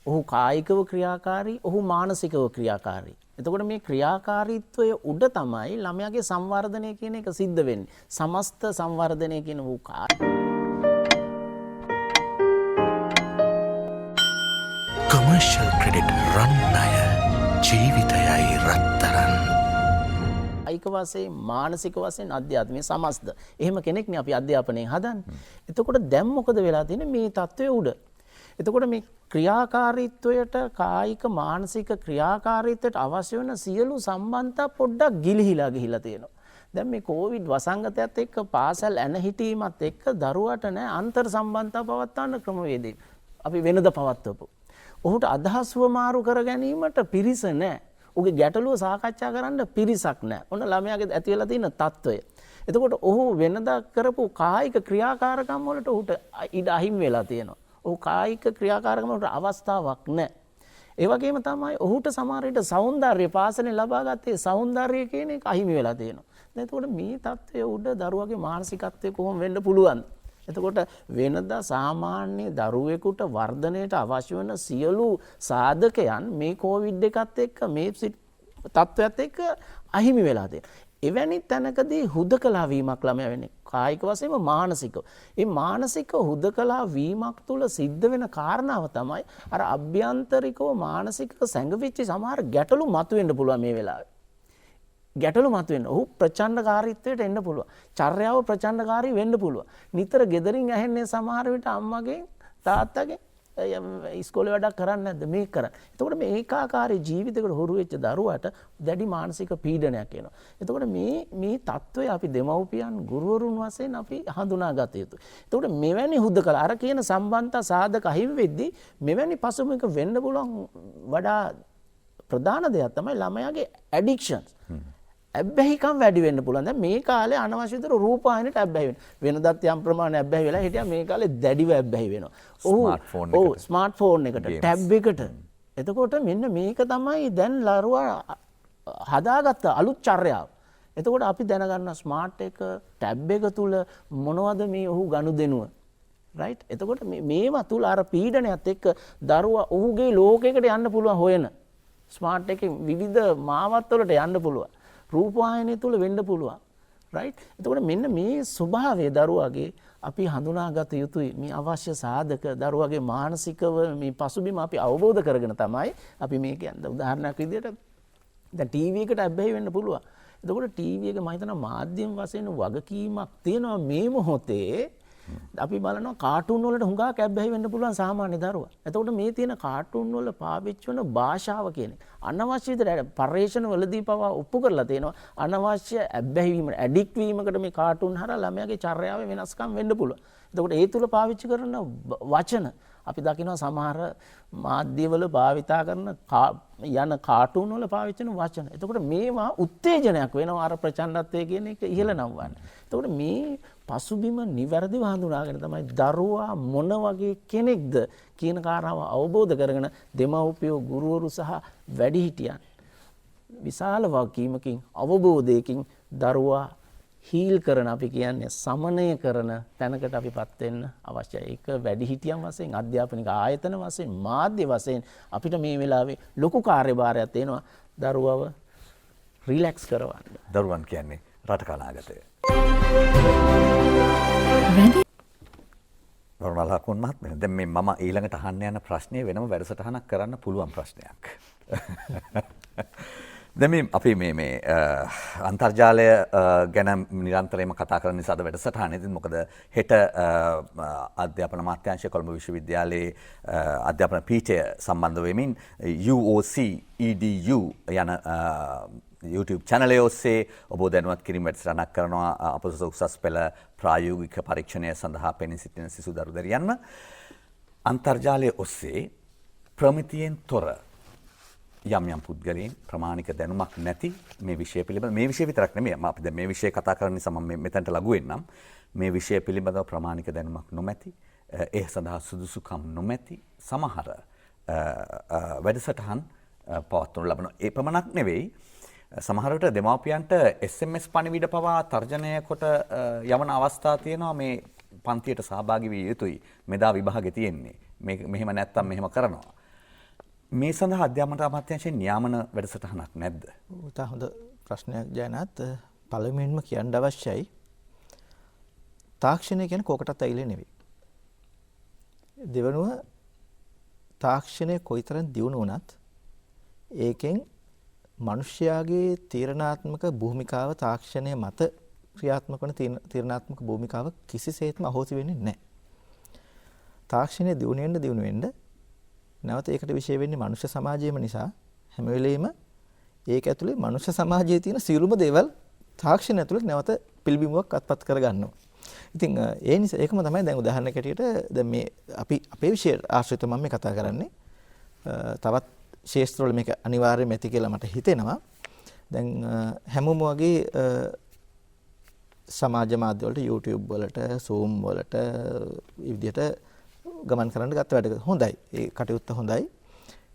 Speaker 2: ඔහු කායිකව ක්‍රියාකාරී, ඔහු මානසිකව ක්‍රියාකාරී. එතකොට මේ ක්‍රියාකාරීත්වය උඩ තමයි ළමයාගේ සංවර්ධනය කියන එක සිද්ධ වෙන්නේ. සමස්ත සංවර්ධනය කියන වූ
Speaker 8: commercial credit රන් ණය ජීවිතයයි රත්තරන්.
Speaker 2: කායික වශයෙන් මානසික වශයෙන් අධ්‍යාත්මීය සමස්ත. එහෙම කෙනෙක්නේ අපි අධ්‍යාපනයෙන් හදන්නේ. එතකොට දැන් මොකද වෙලා තියෙන්නේ මේ தত্ত্বය උඩ. එතකොට මේ ක්‍රියාකාරීත්වයට කායික මානසික ක්‍රියාකාරීත්වයට අවශ්‍ය වෙන සියලු සම්බන්ධතා පොඩ්ඩක් ගිලිහිලා ගිහිලා තියෙනවා. දැන් මේ කොවිඩ් වසංගතයත් එක්ක පාසල් ඇන හිටීමත් එක්ක දරුවට නෑ අන්තර් සම්බන්ධතා පවත්වන්න ක්‍රමවේදය. අපි වෙනද පවත්වපු. ඔහුට අදහස්ව මාරු කර ගැනීමට පිරිස නෑ. ඔහුගේ ගැටලුව සාකච්ඡා කරන්න පිරිසක් නෑ. ඔන්න ළමයාගේ ඇති වෙලා තියෙන තත්ත්වය. එතකොට ඔහු වෙනදා කරපු කායික ක්‍රියාකාරකම් වලට ඔහුට ඉඩ අහිමි වෙලා තියෙනවා. ඔහු කායික ක්‍රියාකාරකම් වලට අවස්ථාවක් නෑ. ඒ වගේම තමයි ඔහුට සමහර විට සෞන්දර්ය පාසලෙන් ලබාගත්තේ සෞන්දර්ය කියන එක අහිමි වෙලා තියෙනවා. එතකොට මේ தත්ත්වය උඩ දරුවගේ මානසිකත්වය කොහොම වෙන්න පුළුවන්ද? එතකොට වෙනදා සාමාන්‍ය දරුවෙකුට වර්ධනයට අවශ්‍ය වෙන සියලු සාධකයන් මේ කොවිඩ් එකත් එක්ක මේ තත්ත්වයත් එක්ක අහිමි වෙලා තියෙනවා. එවැනි තැනකදී හුදකලා වීමක් ළමයා වෙන්නේ කායික වශයෙන්ම මානසිකව. මේ මානසික හුදකලා වීමක් තුළ සිද්ධ වෙන කාරණාව තමයි අර අභ්‍යන්තරිකව මානසිකව සැඟවිච්ච සමහර ගැටලු මතුවෙන්න පුළුවන් මේ වෙලාවේ. ගැටලු මතුවෙන්න. ඔහු ප්‍රචණ්ඩකාරීත්වයට එන්න පුළුවන්. චර්යාව ප්‍රචණ්ඩකාරී වෙන්න පුළුවන්. නිතර ගෙදරින් ඇහෙන්නේ සමහර විට අම්මගෙන් තාත්තගෙන් ඉස්කෝලේ වැඩක් කරන්නේ නැද්ද මේක කරන්නේ. එතකොට මේ ඒකාකාරී ජීවිතයකට හුරු වෙච්ච දරුවට දැඩි මානසික පීඩනයක් එනවා. එතකොට මේ தত্ত্বය අපි දෙමව්පියන් ගුරුවරුන් වශයෙන් අපි හඳුනාගත යුතුයි. එතකොට මෙවැනි හුදකලා අර කියන සම්බන්ධතා සාධක අහිමි වෙද්දී මෙවැනි පසුබිමක වෙන්න පුළුවන් වඩා ප්‍රධාන දෙයක් තමයි ළමයාගේ ඇඩික්ෂන්ස්. ඇබ්බැහිකම් වැඩි වෙන්න පුළුවන්. දැන් මේ කාලේ අනවශ්‍ය විදිහට රූපවාහිනියට ඇබ්බැහි වෙනවා. වෙනදත් යම් ප්‍රමාණයක් ඇබ්බැහි වෙලා හිටියා මේ කාලේ දැඩිව ඇබ්බැහි වෙනවා. ස්මාර්ට්ෆෝන් එකට, ටැබ් එකට. එතකොට මෙන්න මේක තමයි දැන් ලරුවා හදාගත්ත අලුත් චර්යාව. එතකොට අපි දැනගන්න ස්මාර්ට් එක, ටැබ් එක තුල මොනවද මේ ඔහු ගනුදෙනුව? රයිට්? එතකොට මේවා තුල අර පීඩනයත් එක්ක දරුවා ඔහුගේ ලෝකයකට යන්න පුළුවන් හොයන. ස්මාර්ට් එකේ විවිධ මාවත් වලට යන්න පුළුවන්. රූපවාහිනිය තුල වෙන්න පුළුවන්. රයිට්? එතකොට මෙන්න මේ ස්වභාවය දරුවාගේ අපි හඳුනාගත යුතුයි. මේ අවශ්‍ය සාධක දරුවාගේ මානසිකව මේ පසුබිම අපි අවබෝධ කරගෙන තමයි අපි මේ කියන්නේ. උදාහරණයක් විදිහට දැන් ටීවී එකට ඇබ්බැහි වෙන්න පුළුවන්. එතකොට ටීවී එක මම හිතනවා මාධ්‍යම වශයෙන් වගකීමක් තියෙනවා මේ මොහොතේ. අපි බලනවා කාටුන් වලට හුඟක් ඇබ්බැහි වෙන්න පුළුවන් සාමාන්‍ය දරුවා. එතකොට මේ තියෙන කාටුන් වල පාවිච්චි වෙන භාෂාව කියන්නේ අනවශ්‍ය විදිහට පරිේශන වලදී පවා ඔප්පු කරලා තියෙනවා. අනවශ්‍ය ඇබ්බැහි වීම, ඇඩික්ට් වීමකට මේ කාටුන් හරහා ළමයාගේ චර්යාවේ වෙනස්කම් වෙන්න පුළුවන්. එතකොට ඒ තුල පාවිච්චි කරන වචන අපි දකිනවා සමහර මාධ්‍යවල භාවිතා කරන යන කාටුන් වල පාවිච්චි කරන වචන. එතකොට මේවා උත්තේජනයක් වෙනවා අර ප්‍රචණ්ඩත්වය කියන එක ඉහළ නම්වන්න. එතකොට මේ පසුබිම නිවැරදිව හඳුනාගෙන තමයි දරුවා මොන වගේ කෙනෙක්ද කියන කාරණාව අවබෝධ කරගෙන දෙමව්පියෝ, ගුරුවරු සහ වැඩිහිටියන් විශාල වගකීමකින් අවබෝධයකින් දරුවා හීල් කරන අපි කියන්නේ සමනය කරන තැනකට අපිපත් වෙන්න අවශ්‍යයි. ඒක වැඩිහිටියන් වශයෙන්, අධ්‍යාපනික ආයතන වශයෙන්, මාධ්‍ය වශයෙන් අපිට මේ වෙලාවේ ලොකු කාර්යභාරයක් තියෙනවා දරුවව රිලැක්ස් කරවන්න.
Speaker 1: දරුවන් කියන්නේ රට කලාගතය. වරුණලකුන් මහත්මයා, දැන් මේ මම ඊළඟට අහන්න යන ප්‍රශ්නේ වෙනම වැඩසටහනක් කරන්න පුළුවන් ප්‍රශ්නයක්. දැන් මේ අපි මේ අන්තර්ජාලය ගැන නිරන්තරයෙන්ම කතා කරන නිසා වැඩසටහනේදී මොකද හෙට අධ්‍යාපන අමාත්‍යාංශය කොළඹ විශ්වවිද්‍යාලයේ අධ්‍යාපන පීඨය සම්බන්ධ වෙමින් UOC EDU යන YouTube channel ඔස්සේ ඔබ දැනුවත් කිරීම වැඩසටහනක් කරනවා අපොස උසස් පෙළ ප්‍රායෝගික පරීක්ෂණය සඳහා පෙනී සිටින සිසු දරුදරියන්ව අන්තර්ජාලය ඔස්සේ ප්‍රමිතියෙන් තොර යම් යම් පුද්ගලයන් ප්‍රමාණික දැනුමක් නැති මේ විෂය පිළිබඳ මේ විෂය විතරක් නෙමෙයි අපි දැන් මේ විෂය කතා කරන නිසා මම මෙතනට ලඟු වෙන්නම් මේ විෂය පිළිබඳව ප්‍රමාණික දැනුමක් නොමැති ඒ සඳහා සුදුසුකම් නොමැති සමහර වැඩසටහන් පවත්වනු ලබන ඒ පමණක් නෙවෙයි සමහර විට දෙමාපියන්ට SMS පණිවිඩ පවා තර්ජනය කොට යවන අවස්ථා තියෙනවා මේ පන්තියට සහභාගී විය යුතුයි මෙදා විභාගෙ තියෙන්නේ මේ මෙහෙම නැත්තම් මෙහෙම කරනවා මේ සඳහා අධ්‍යාපන අමාත්‍යාංශයෙන් නියාමන වැඩසටහනක් නැද්ද?
Speaker 3: උතා හොඳ ප්‍රශ්නයක් ජයනාත්. පළමුවෙන්ම කියන්න අවශ්‍යයි තාක්ෂණය කියන්නේ කෝකටත් ඇවිල්ලා නෙවෙයි. දෙවනුව තාක්ෂණය කොයිතරම් දියුණු වුණත් ඒකෙන් මිනිස්යාගේ තීරණාත්මක භූමිකාව තාක්ෂණය මත ක්‍රියාත්මක වන තීරණාත්මක භූමිකාව කිසිසේත්ම අහෝසි වෙන්නේ නැහැ. තාක්ෂණය දියුණු වෙන්න නැවත ඒකට විශේෂ වෙන්නේ මනුෂ්‍ය සමාජයම නිසා හැම වෙලෙම ඒක ඇතුලේ මනුෂ්‍ය සමාජයේ තියෙන සියලුම දේවල් තාක්ෂණය ඇතුලේ නැවත පිළිබිඹුවක් අත්පත් කරගන්නවා. ඉතින් ඒ නිසා ඒකම තමයි දැන් උදාහරණයක් ඇටියට දැන් මේ අපි අපේ විෂය ආශ්‍රිතව මම මේ කතා කරන්නේ. තවත් ශාස්ත්‍රවල මේක අනිවාර්යයෙන්ම ඇති කියලා මට හිතෙනවා. දැන් හැමෝම වගේ සමාජ මාධ්‍ය වලට YouTube වලට Zoom වලට විදිහට ගමන් කරන්න ගත්ත වැඩක හොඳයි. ඒ කටයුත්ත හොඳයි.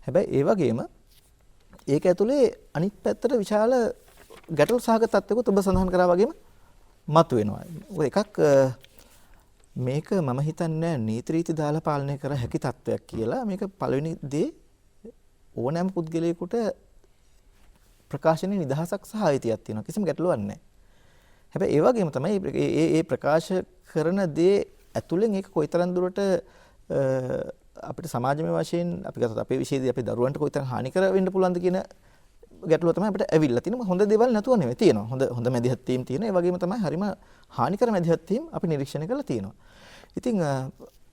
Speaker 3: හැබැයි ඒ වගේම ඒක ඇතුලේ අනිත් පැත්තට විශාල ගැටලු සහගත තත්ත්වයකට ඔබ සඳහන් කරා වගේම මතුවෙනවා. ඔය එකක් මේක මම හිතන්නේ නීති රීති දාලා පාලනය කර හැකි තත්ත්වයක් කියලා. මේක පළවෙනි දේ ඕනෑම පුද්ගලයෙකුට ප්‍රකාශනයේ නිදහසක් සහ අයිතියක් තියෙනවා. කිසිම ගැටලුවක් නැහැ. හැබැයි ඒ වගේම තමයි මේ ප්‍රකාශ කරන දේ ඇතුලෙන් ඒක කොයිතරම් දුරට අපිට සමාජමය වශයෙන් අපි ගත්තොත් අපේ විශේෂදී අපේ දරුවන්ට කොයිතරම් හානිකර වෙන්න පුළුවන්ද කියන ගැටලුව තමයි අපිට ඇවිල්ලා තියෙනවා. හොඳ දේවල් නැතුව නෙවෙයි තියෙනවා. හොඳ මැදිහත් වීම තියෙනවා. ඒ වගේම තමයි හරිම හානිකර මැදිහත් වීම අපි නිරීක්ෂණය කරලා තියෙනවා. ඉතින්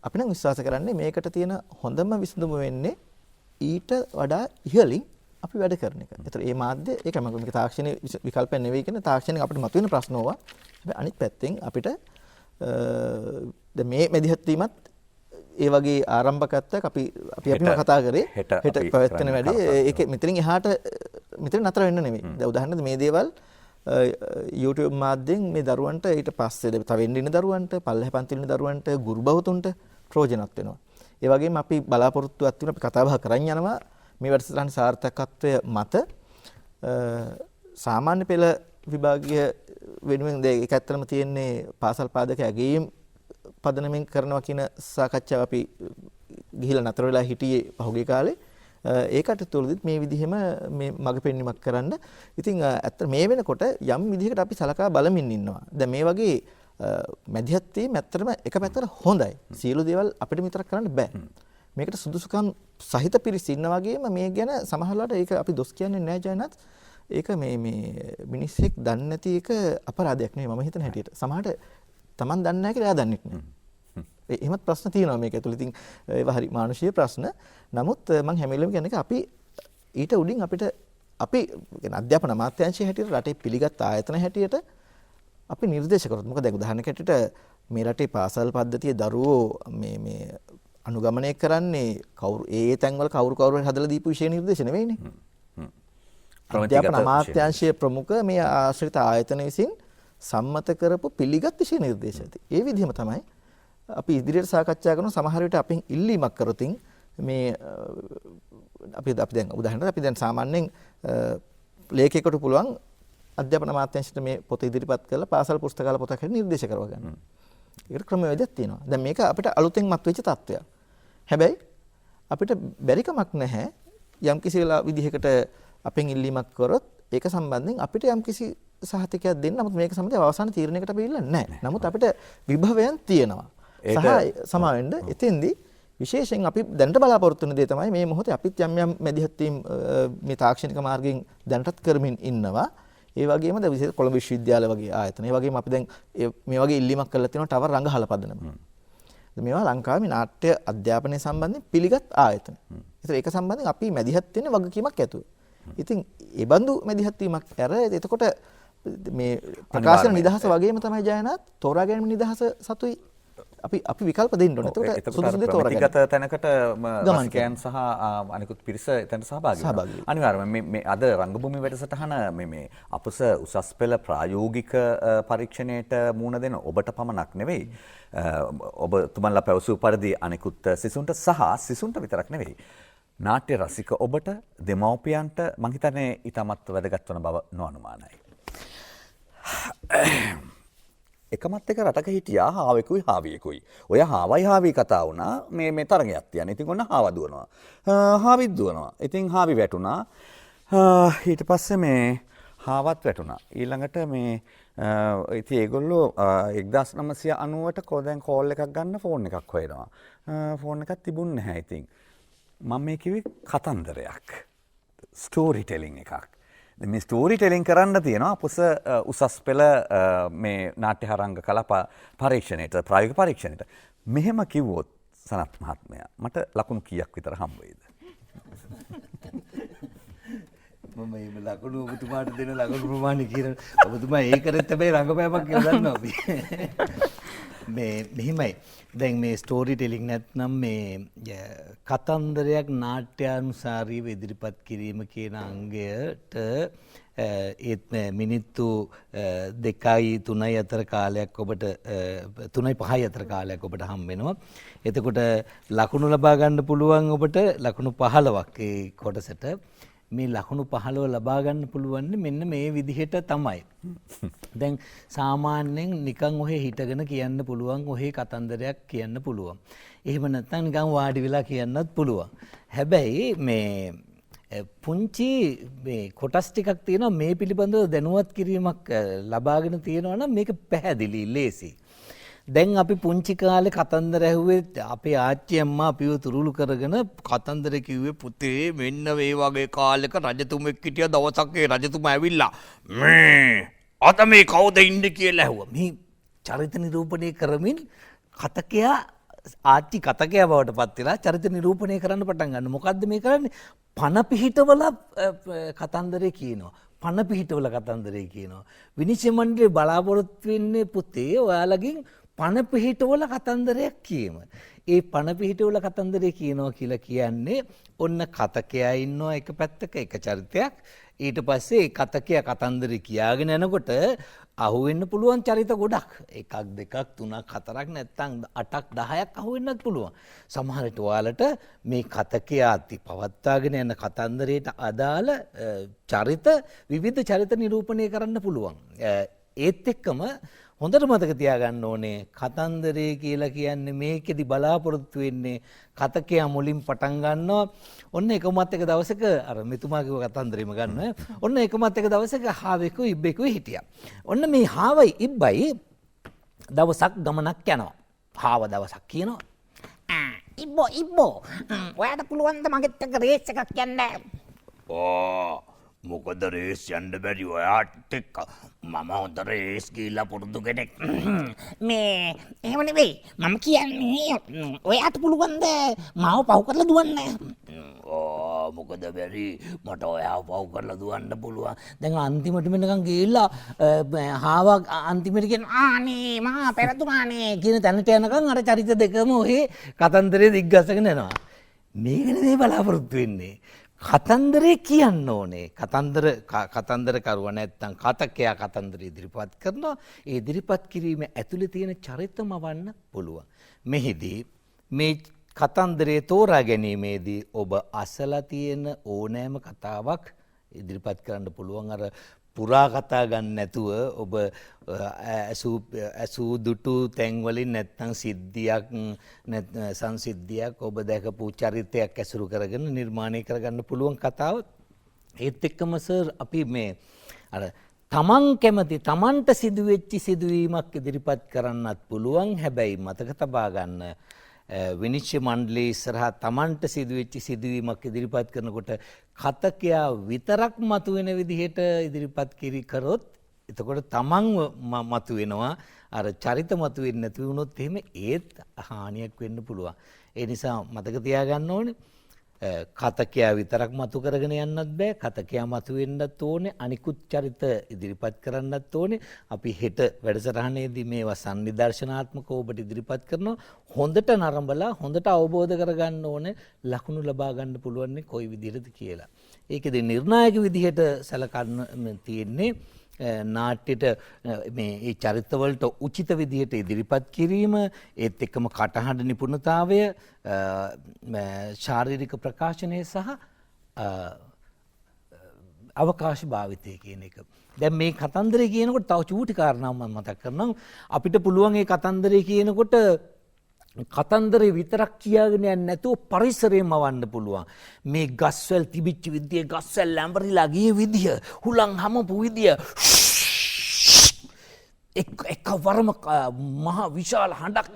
Speaker 3: අපි නම් විශ්වාස කරන්නේ මේකට තියෙන හොඳම විසඳුම වෙන්නේ ඊට වඩා ඉහළින් අපි වැඩ කරන එක. ඒතර මේ මාධ්‍ය ඒකම මේක තාක්ෂණික විකල්පයක් නෙවෙයි කියන තාක්ෂණික අපිට මතුවෙන ප්‍රශ්න ඕවා. හැබැයි අනිත් පැත්තෙන් අපිට මේ මැදිහත් වීමත් ඒ වගේ ආරම්භකත්වයක් අපිම කතා කරේ හෙට පැවැත්වෙන වැඩි ඒක මෙතනින් එහාට මෙතන නතර වෙන්න නෙවෙයි. දැන් උදාහරණයක් මේ දේවල් YouTube මාධ්‍යෙන් මේ දරුවන්ට ඊට පස්සේ තව වෙන්න ඉන්න දරුවන්ට පල්ලෙහ පන්තිල ඉන්න දරුවන්ට ගුරු බහුතුන්ට ප්‍රයෝජනවත් වෙනවා. ඒ වගේම අපි බලාපොරොත්තුවක් තියෙන අපි කතා බහ කරන් යනවා මේ වැඩසටහන සාර්ථකත්වය මත සාමාන්‍ය පෙළ විභාගීය වෙනුවෙන් ඒක ඇත්තටම තියෙන්නේ පාසල් පාදක ඇගීම් පදනමින් කරනවා කියන සාකච්ඡාව අපි ගිහිලා නතර වෙලා හිටියේ පහුගිය කාලේ. ඒකට තුලදිත් මේ විදිහෙම මේ මග පෙන්වීමක් කරන්න. ඉතින් ඇත්ත මේ වෙනකොට යම් විදිහකට අපි සලකා බලමින් ඉන්නවා. දැන් මේ වගේ මැදිහත් වීම ඇත්තටම එක පැත්තට හොඳයි. සියලු දේවල් අපිට විතරක් කරන්න බෑ. මේකට සුදුසුකම් සහිත පිරිස ඉන්න වගේම මේ ගැන සමහරවිට ඒක අපි දොස් කියන්නේ නැහැ ජයනත්. ඒක මේ මිනිස්සෙක් දන්නේ නැති එක අපරාධයක් නෙවෙයි මම හිතන හැටියට. සමහරට Taman දන්නේ නැහැ කියලා එයා දන්නේ නැහැ. එහෙමත් ප්‍රශ්න තියෙනවා මේක ඇතුළේ. ඉතින් ඒවා හරි මානුෂීය ප්‍රශ්න. නමුත් මම හැම වෙලෙම කියන්නේ අපි ඊට උඩින් අපිට අපි කියන්නේ අධ්‍යාපන අමාත්‍යාංශයේ හැටියට රටේ පිළිගත් ආයතන හැටියට අපි නිර්දේශ කරොත් මොකද දැන් උදාහරණයක් හැටියට මේ රටේ පාසල් පද්ධතියේ දරුවෝ මේ අනුගමනය කරන්නේ කවුරු ඒ තැන්වල කවුරු හරි හදලා දීපු විෂය නිර්දේශ නෙවෙයිනේ. අධ්‍යාපන අමාත්‍යාංශයේ ප්‍රමුඛ මේ ආශ්‍රිත ආයතන විසින් සම්මත කරපු පිළිගත් විෂය නිර්දේශ ඇති. ඒ විදිහම තමයි අපි ඉදිරියට සාකච්ඡා කරන සමහර විට අපෙන් ඉල්ලීමක් කරොතින් මේ අපි දැන් උදාහරණයක් අපි දැන් සාමාන්‍යයෙන් ලේඛකයෙකුට පුළුවන් අධ්‍යාපන අමාත්‍යාංශයට මේ පොත ඉදිරිපත් කරලා පාසල් පුස්තකාල පොතක් හරි නිර්දේශ කරව ගන්න. ඒකට ක්‍රමවේදයක් තියෙනවා. දැන් මේක අපිට අලුතෙන් මතුවෙච්ච තත්ත්වයක්. හැබැයි අපිට බැරිකමක් නැහැ යම්කිසි විදිහකට අපෙන් ඉල්ලීමක් කරොත් ඒක සම්බන්ධයෙන් අපිට යම්කිසි සහතිකයක් දෙන්න. නමුත් මේක සම්බන්ධව අවසාන තීරණයකට අපි ඉල්ලන්නේ නැහැ. නමුත් අපිට විභවයන් තියෙනවා. සහ සමාවෙන්න එතෙන්දී විශේෂයෙන් අපි දැනට බලාපොරොත්තු වෙන දේ තමයි මේ මොහොතේ අපිත් යම් මැදිහත් වීම මේ තාක්ෂණික මාර්ගයෙන් දැනටත් කරමින් ඉන්නවා. ඒ වගේම දැන් විශේෂ කොළඹ විශ්වවිද්‍යාල වගේ ආයතන. ඒ වගේම අපි දැන් මේ වගේ ඉල්ලීමක් කරලා තියෙනවා ටවර් රංගහල පදනම. මේවා ලංකාවේ නාට්‍ය අධ්‍යාපනය සම්බන්ධයෙන් පිළිගත් ආයතන. ඒතර ඒක සම්බන්ධයෙන් අපි මැදිහත් වෙන්නේ වගකීමක් ඇතුව. ඉතින් ඒ බඳු මැදිහත් වීමක් ඇර එතකොට මේ ප්‍රකාශන නිදහස වගේම තමයි ජයනාත් තෝරා ගැනීම නිදහස සතුයි අපි විකල්ප දෙන්න ඕනේ. එතකොට සුදුසු දේ තෝරා ගන්න.
Speaker 1: ප්‍රතිගත තැනකට රසිකයන් සහ අනිකුත් පිරිස එතනට සහභාගී වෙනවා. අනිවාර්යයෙන්ම මේ අද රංගභූමි වැඩසටහන මේ අපස උසස් පෙළ ප්‍රායෝගික පරීක්ෂණයට මුහුණ දෙන ඔබට පමණක් නෙවෙයි. ඔබ තුමන්ලා පැවසූ පරිදි අනිකුත් සිසුන්ට සහ සිසුන්ට විතරක් නෙවෙයි. නාට්‍ය රසික ඔබට දෙමව්පියන්ට මං හිතන්නේ ඊටමත් වැදගත් වන බව නොඅනුමානයි. එකමත් එක රටක හිටියා හාවෙකුයි හාවියෙකුයි. ඔය හාවයි හාවි කතා වුණා මේ තරගයක් තියන. ඉතින් ඔන්න හාව දුවනවා. හාවිත් දුවනවා. ඉතින් හාවි වැටුණා. ඊට පස්සේ මේ හාවත් වැටුණා. ඊළඟට මේ ඉතින් ඒගොල්ලෝ 1990ට දැන් කෝල් එකක් ගන්න ෆෝන් එකක් හොයනවා. ෆෝන් එකක් තිබුණ නැහැ ඉතින්. මම මේ කිව්වේ කතන්දරයක්. ස්ටෝරි ටෙලිං එකක්. මේ ස්ටෝරි ටෙලින් කරන්න තියෙනවා පුස උසස් පෙළ මේ නාට්‍ය හරංග කලා පරීක්ෂණයට ප්‍රායෝගික පරීක්ෂණයට. මෙහෙම කිව්වොත් සනත් මහත්මයා මට ලකුණු කීයක් විතර හම්බ වෙයිද?
Speaker 6: මම එහෙම ලකුණු ඔබතුමාට දෙන ලකුණු ප්‍රමාණය කියන ඔබතුමා ඒ කරෙත් හැබැයි රංගපෑමක් කියලා දන්නවා අපි. මෙහිමයි. දැන් මේ ස්ටෝරි ටෙලිං නැත්නම් මේ කතන්දරයක් නාට්‍යානුසාරීව ඉදිරිපත් කිරීම කියන අංගයට ඒත් මිනිත්තු 2-3 අතර කාලයක් ඔබට 3-5 අතර කාලයක් ඔබට හම්බ වෙනවා. එතකොට ලකුණු ලබා ගන්න පුළුවන් ඔබට ලකුණු 15ක් ඒ කොටසට. මේ ලකුණු 15 ලබා ගන්න පුළුවන් මෙන්න මේ විදිහට තමයි. දැන් සාමාන්‍යයෙන් නිකන් ඔහෙ හිටගෙන කියන්න පුළුවන් ඔහෙ කතන්දරයක් කියන්න පුළුවන්. එහෙම නැත්නම් නිකන් වාඩි වෙලා කියන්නත් පුළුවන්. හැබැයි මේ පුංචි මේ කොටස් ටිකක් තියෙනවා මේ පිළිබඳව දැනුවත් කිරීමක් ලබාගෙන තියෙනවා නම් මේක පැහැදිලි ලේසි. දැන් අපි පුංචි කාලේ කතන්දර ඇහුවේ අපේ ආච්චි අම්මා අපිව තුරුළු කරගෙන කතන්දර කිව්වේ පුතේ මෙන්න මේ වගේ කාලෙක රජතුමෙක් හිටිය දවසක් ඒ රජතුමා ඇවිල්ලා මේ අත මේ කවුද ඉන්නේ කියලා ඇහුවා. මේ චරිත නිරූපණය කරමින් කතකයා ආච්චි කතකයා බවට පත් වෙලා චරිත නිරූපණය කරන්න පටන් ගන්න. මොකද්ද මේ කරන්නේ? පණ පිහිටවල කතන්දරේ කියනවා. පණ පිහිටවල කතන්දරේ කියනවා. විනිශ්චය මණ්ඩලේ බලාපොරොත්තු වෙන්නේ පුතේ ඔයාලගෙන් පණ පිහිටවල කතන්දරයක් කියීම. ඒ පණ පිහිටවල කතන්දරේ කියනවා කියලා කියන්නේ ඔන්න කතකයා ඉන්නවා එක පැත්තක එක චරිතයක්. ඊට පස්සේ ඒ කතකයා කතන්දරේ කියාගෙන යනකොට අහුවෙන්න පුළුවන් චරිත ගොඩක්. 1 2 3 4ක් නැත්නම් 8ක් 10ක් අහුවෙන්නත් පුළුවන්. සමහර විට ඔයාලට මේ කතකයා පවත්වාගෙන යන කතන්දරයට අදාළ චරිත විවිධ චරිත නිරූපණය කරන්න පුළුවන්. ඒත් එක්කම හොඳට මතක තියාගන්න ඕනේ කතන්දරේ කියලා කියන්නේ මේකෙදි බලාපොරොත්තු වෙන්නේ කතකයා මුලින් පටන් ගන්නවා. ඔන්න එකමත් එක දවසක අර මෙතුමා කිව්ව කතන්දරෙම ගන්න. ඔන්න එකමත් එක දවසක හාවෙකු ඉබ්බෙකු හිටියා. ඔන්න මේ හාවයි ඉබ්බයි දවසක් ගමනක් යනවා. හාව දවසක් කියනවා
Speaker 8: ඉබ්බෝ ඔයාට පුළුවන් ද මගෙත් එක්ක රේස් එකක් යන්න?
Speaker 9: මොකද රේස් යන්න බැරි ඔයාට එක්ක මම හොඳ රේස් ගිහිල්ලා පුරුදු කෙනෙක්.
Speaker 8: මේ එහෙම නෙවෙයි මම කියන්නේ ඔයාට පුළුවන් ද මාව පහු කරලා දුවන්න?
Speaker 9: මොකද බැරි මට ඔයාව පහු කරලා දුවන්න පුළුවන්.
Speaker 8: දැන් අන්තිමට මෙන්නකන් ගිහිල්ලා හාවා අන්තිමට කියන ආනේ මහා පෙරතුනානේ කියන තැනට යනකම් අර චරිත දෙකම ඔහේ
Speaker 6: කතන්දරේ දිග්ගසගෙන යනවා. මේකනේ මේ බලාපොරොත්තු වෙන්නේ. කතන්දරේ කියන්න ඕනේ. කතන්දරකරුවා නැත්තම් කතකයා කතන්දර ඉදිරිපත් කරනවා. ඒ ඉදිරිපත් කිරීම ඇතුලේ තියෙන චරිතම වන්න පුළුවන්. මෙහිදී මේ කතන්දරේ තෝරා ගැනීමේදී ඔබ අසලා තියෙන ඕනෑම කතාවක් ඉදිරිපත් කරන්න පුළුවන්. අර පුරා කතා ගන්න නැතුව ඔබ ඇසූ දුටු තැන්වලින් නැත්නම් සිද්ධියක් සංසිද්ධියක් ඔබ දැකපු චරිතයක් ඇසුරු කරගෙන නිර්මාණය කරගන්න පුළුවන් කතාව. ඒත් එක්කම සර් අපි මේ අර තමන් කැමති තමන්ට සිදුවෙච්ච සිදුවීමක් ඉදිරිපත් කරන්නත් පුළුවන්. හැබැයි මතක තබා ගන්න විනිශ්චය මණ්ඩලයේ ඉස්සරහා තමන්ට සිදුවෙච්ච සිදුවීමක් ඉදිරිපත් කරනකොට කතකයා විතරක් මතුවෙන විදිහට ඉදිරිපත් කරොත් එතකොට තමන් මතුවෙනවා. අර චරිත මතුවෙන්නේ නැති වුණොත් එහෙම ඒත් හානියක් වෙන්න පුළුවන්. ඒ නිසා මතක තියාගන්න ඕනේ කතකයා විතරක් මතු කරගෙන යන්නත් බෑ. කතකයා මතුවෙන්නත් ඕනේ. අනිකුත් චරිත ඉදිරිපත් කරන්නත් ඕනේ. අපි හෙට වැඩසටහනේදී මේවා සංනිදර්ශනාත්මකව ඔබට ඉදිරිපත් කරනවා. හොඳට නරඹලා හොඳට අවබෝධ කරගන්න ඕනේ ලකුණු ලබා ගන්න පුළුවන් කොයි විදිහටද කියලා. ඒකෙදි නිර්ණායක විදිහට සැලකන්න තියෙන්නේ නාට්‍යෙට මේ චරිතවලට උචිත විදිහට ඉදිරිපත් කිරීම, ඒත් එක්කම කටහඬ නිපුණතාවය, ශාරීරික ප්‍රකාශනය සහ අවකාශ භාවිතය කියන එක. දැන් මේ කතන්දරේ කියනකොට තව චූටි කාරණාවක් මම මතක් කරනවා. අපිට පුළුවන් මේ කතන්දරේ කියනකොට කතන්දරේ විතරක් කියාගෙන යන්නේ නැතුව පරිසරයම වන්න පුළුවන්. මේ ගස්වැල් තිබිච්ච විදිය, ගස්වැල් ලැඹරිලා ගිය විදිය, හුලං හමපු විදිය, එකවරම මහා විශාල හඬක්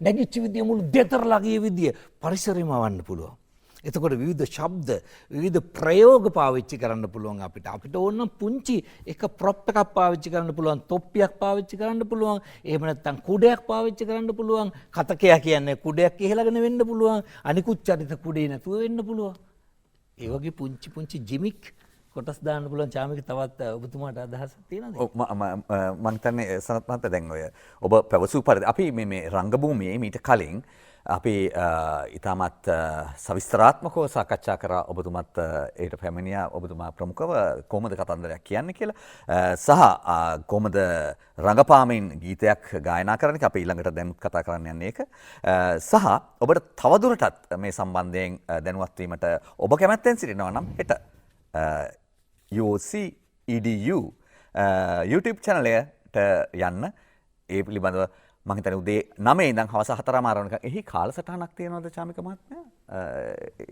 Speaker 6: නැගිච්ච විදිය, මුළු දෙතරලා ගිය විදිය පරිසරයම වන්න පුළුවන්. එතකොට විවිධ ශබ්ද විවිධ ප්‍රයෝග පාවිච්චි කරන්න පුළුවන් අපිට ඕන පුංචි එක ප්‍රොප් එකක් පාවිච්චි කරන්න පුළුවන් තොප්පියක් පාවිච්චි කරන්න පුළුවන් එහෙම නැත්නම් කුඩයක් පාවිච්චි කරන්න පුළුවන් කතකයා කියන්නේ කුඩයක් ඉහළගෙන වෙන්න පුළුවන් අනිකුත් චරිත කුඩේ නැතුව වෙන්න පුළුවන් ඒ වගේ පුංචි ජිමික් කොටස් දාන්න පුළුවන් චාමික තවත් ඔබතුමාට අදහසක් තියෙනවද?
Speaker 1: ඔව් මම හිතන්නේ සනත් මහත්තයා දැන් ඔය ඔබ පැවසූ පරිදි අපි මේ රංගභූමියේ මීට කලින් අපි ඉතාමත් සවිස්තරාත්මකව සාකච්ඡා කරා ඔබතුමත් ඒට පැමිණියා ඔබතුමා ප්‍රමුඛව කොහොමද කතන්දරයක් කියන්නේ කියලා සහ කොහොමද රංගපාමින් ගීතයක් ගායනා කරන්නේ අපි ඊළඟට දැන් කතා කරන්න යන්නේ ඒක සහ ඔබට තවදුරටත් මේ සම්බන්ධයෙන් දැනුවත් වීමට ඔබ කැමැත්තෙන් සිටිනවා නම් හෙට UOC EDU YouTube channel එකට යන්න ඒ පිළිබඳව මම හිතන්නේ උදේ 9 ඉඳන් හවස 4 මාරවනකම් එහි කාලසටහනක් තියෙනවද චාමික මහත්මයා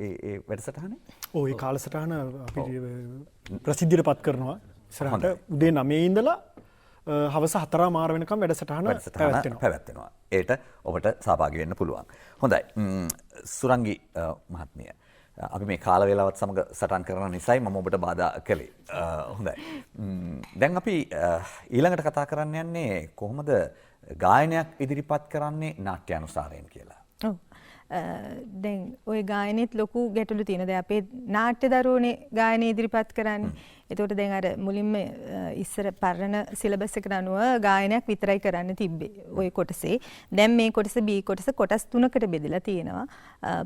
Speaker 1: ඒ වැඩසටහනේ
Speaker 4: ඔව් ඒ කාලසටහන අපි ප්‍රසිද්ධියට පත් කරනවා ඉස්සරහට උදේ 9 ඉඳලා හවස 4 මාර වෙනකම් වැඩසටහන
Speaker 1: පැවැත්වෙනවා ඒට ඔබට සහභාගී වෙන්න පුළුවන් හොඳයි සුරංගි මහත්මිය අපි මේ කාල වේලාවත් සමග සටන් කරන නිසායි මම ඔබට බාධා කළේ. හොඳයි. දැන් අපි ඊළඟට කතා කරන්න යන්නේ කොහොමද ගායනයක් ඉදිරිපත් කරන්නේ නාට්‍යානුසාරයෙන් කියලා.
Speaker 7: ඔව්. දැන් ওই ගායනෙත් ලොකු ගැටලු තියෙනවා. දැන් අපේ නාට්‍ය දරුවෝනේ ගායන ඉදිරිපත් කරන්නේ. එතකොට දැන් අර මුලින්ම ඉස්සර පරණ සිලබස් එකට අනුව ගායනයක් විතරයි කරන්න තිබ්බේ ওই කොටසේ. දැන් මේ කොටස B කොටස් 3කට බෙදලා තියෙනවා.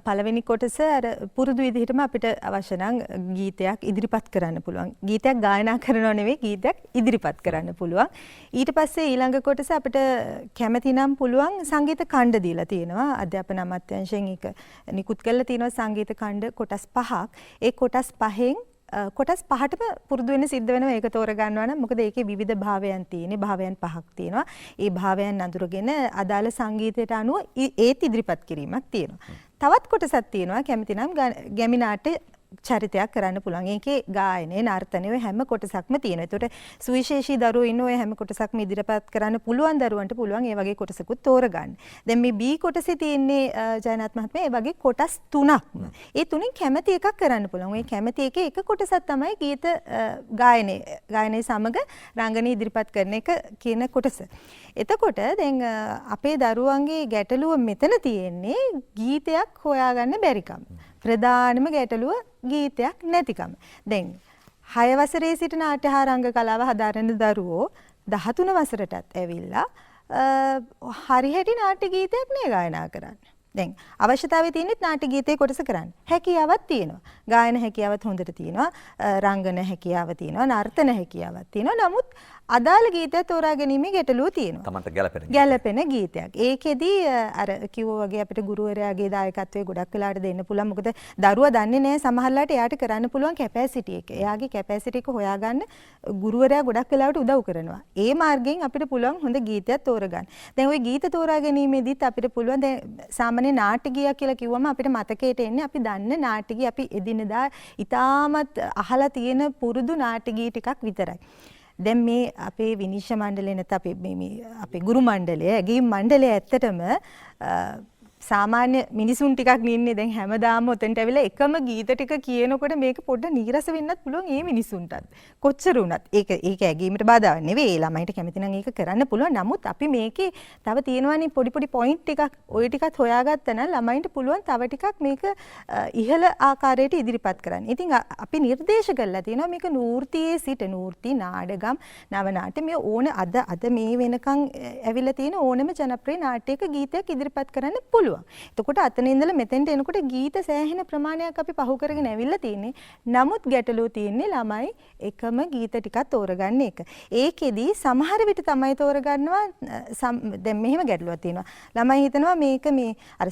Speaker 7: පළවෙනි කොටස අර පුරුදු විදිහටම අපිට අවශ්‍ය නම් ගීතයක් ඉදිරිපත් කරන්න පුළුවන්. ගීතයක් ගායනා කරනව නෙවෙයි ගීතයක් ඉදිරිපත් කරන්න පුළුවන්. ඊට පස්සේ ඊළඟ කොටස අපිට කැමති නම් පුළුවන් සංගීත ඛණ්ඩ දීලා තියෙනවා. අධ්‍යාපන අමාත්‍යාංශයෙන් ඒක නිකුත් කරලා තියෙනවා සංගීත ඛණ්ඩ කොටස් 5ක්. ඒ කොටස් 5න් කොටස් 5ටම පුරුදු වෙන්න සිද්ධ වෙනවා ඒක තෝරගන්නවා නම් මොකද ඒකේ විවිධ භාවයන් තියෙන්නේ භාවයන් 5ක් තියෙනවා ඒ භාවයන් අඳුරගෙන අදාළ සංගීතයට අනුව ඒත් ඉදිරිපත් කිරීමක් තියෙනවා තවත් කොටසක් තියෙනවා කැමති නම් ගැමි නාට්‍ය චරිතයක් කරන්න පුළුවන්. ඒකේ ගායනයේ නර්තනයේ හැම කොටසක්ම තියෙනවා. ඒතකොට සුවිශේෂී දරුවෝ ඉන්න ඔය හැම කොටසක්ම ඉදිරිපත් කරන්න පුළුවන් දරුවන්ට පුළුවන් ඒ වගේ කොටසකුත් තෝරගන්න. දැන් මේ B කොටසේ තියෙන්නේ ජයනාත් මහත්මයා ඒ වගේ කොටස් 3ක්ම. ඒ තුنين කැමති එකක් කරන්න පුළුවන්. ඔය කැමති එකේ එක කොටසක් තමයි ගීත ගායනයේ සමග රංගනයේ ඉදිරිපත් කරන එක කියන කොටස. එතකොට දැන් අපේ දරුවන්ගේ ගැටලුව මෙතන තියෙන්නේ ගීතයක් හොයාගන්න බැරිකම. ප්‍රධානම ගැටලුව ගීතයක් නැතිකම. දැන් 6 වසරේ සිට නාට්‍ය හා රංග කලාව හදාරන දරුවෝ 13 වසරටත් ඇවිල්ලා හරිහැටි නාට්‍ය ගීතයක් නේ ගායනා කරන්නේ. දැන් අවශ්‍යතාවය තියෙන්නේ නාට්‍ය ගීතේ කොටස කරන්න. හැකියාවක් තියෙනවා. ගායන හැකියාවත් හොඳට තියෙනවා. රංගන හැකියාව තියෙනවා. නර්තන හැකියාවක් තියෙනවා. නමුත් අදාළ ගීතය තෝරා ගැනීමේ ගැටලුව තියෙනවා.
Speaker 1: තමන්ට
Speaker 7: ගැළපෙන ගීතයක්. ඒකෙදි අර කිව්වා වගේ අපිට ගුරුවරයාගේ දායකත්වය ගොඩක් වෙලාට දෙන්න පුළුවන්. මොකද දරුවා දන්නේ නැහැ සමහරලාට එයාට කරන්න පුළුවන් කැපැසිටි එක. එයාගේ කැපැසිටි එක හොයාගන්න ගුරුවරයා ගොඩක් වෙලාවට උදව් කරනවා. ඒ මාර්ගයෙන් අපිට පුළුවන් හොඳ ගීතයක් තෝරගන්න. දැන් ওই ගීත තෝරා ගැනීමේදීත් අපිට පුළුවන් දැන් සාමාන්‍ය නාට්‍ය ගීයක් කියලා කිව්වම අපිට මතකයට එන්නේ අපි දන්න නාට්‍ය ගී අපි එදිනදා ඉතාමත් අහලා තියෙන පුරුදු නාට්‍ය ගී ටිකක් විතරයි. දැන් මේ අපේ විනිශ්චය මණ්ඩලය නැත්නම් අපේ ගුරු මණ්ඩලය, ඇගීම් මණ්ඩලය ඇත්තටම සාමාන්‍ය මිනිසුන් ටිකක් ඉන්නේ දැන් හැමදාම ඔතෙන්ට ඇවිල්ලා එකම ගීත ටික කියනකොට මේක පොඩ්ඩක් නීරස වෙන්නත් පුළුවන් මේ මිනිසුන්ටත්. කොච්චර වුණත් ඒක ඇගීමට බාධාවක් නෙවෙයි. ළමයිට කැමති නම් ඒක කරන්න පුළුවන්. නමුත් අපි මේකේ තව තියෙනවානේ පොඩි පොයින්ට් ටිකක්. ওই ටිකත් හොයාගත්තා නම් ළමයින්ට පුළුවන් තව ටිකක් මේක ඉහළ ආකාරයට ඉදිරිපත් කරන්න. ඉතින් අපි නිර්දේශ කළා තියෙනවා මේක නූර්තියේ සිට නූර්ති නාඩගම් නව නාට්‍ය මේ ඕන අද මේ වෙනකන් ඇවිල්ලා තියෙන ඕනම ජනප්‍රිය නාට්‍යයක ගීතයක් ඉදිරිපත් කරන්න පුළුවන්. එතකොට අතන ඉඳලා මෙතෙන්ට එනකොට ගීත සෑහෙන ප්‍රමාණයක් අපි පහු කරගෙන ඇවිල්ලා තියෙන්නේ. නමුත් ගැටලුව තියෙන්නේ ළමයි එකම ගීත ටිකක් තෝරගන්න එක. ඒකෙදි සමහර විට තමයි තෝරගන්නවා දැන් මෙහෙම ගැටලුවක් තියෙනවා. ළමයි හිතනවා මේක මේ අර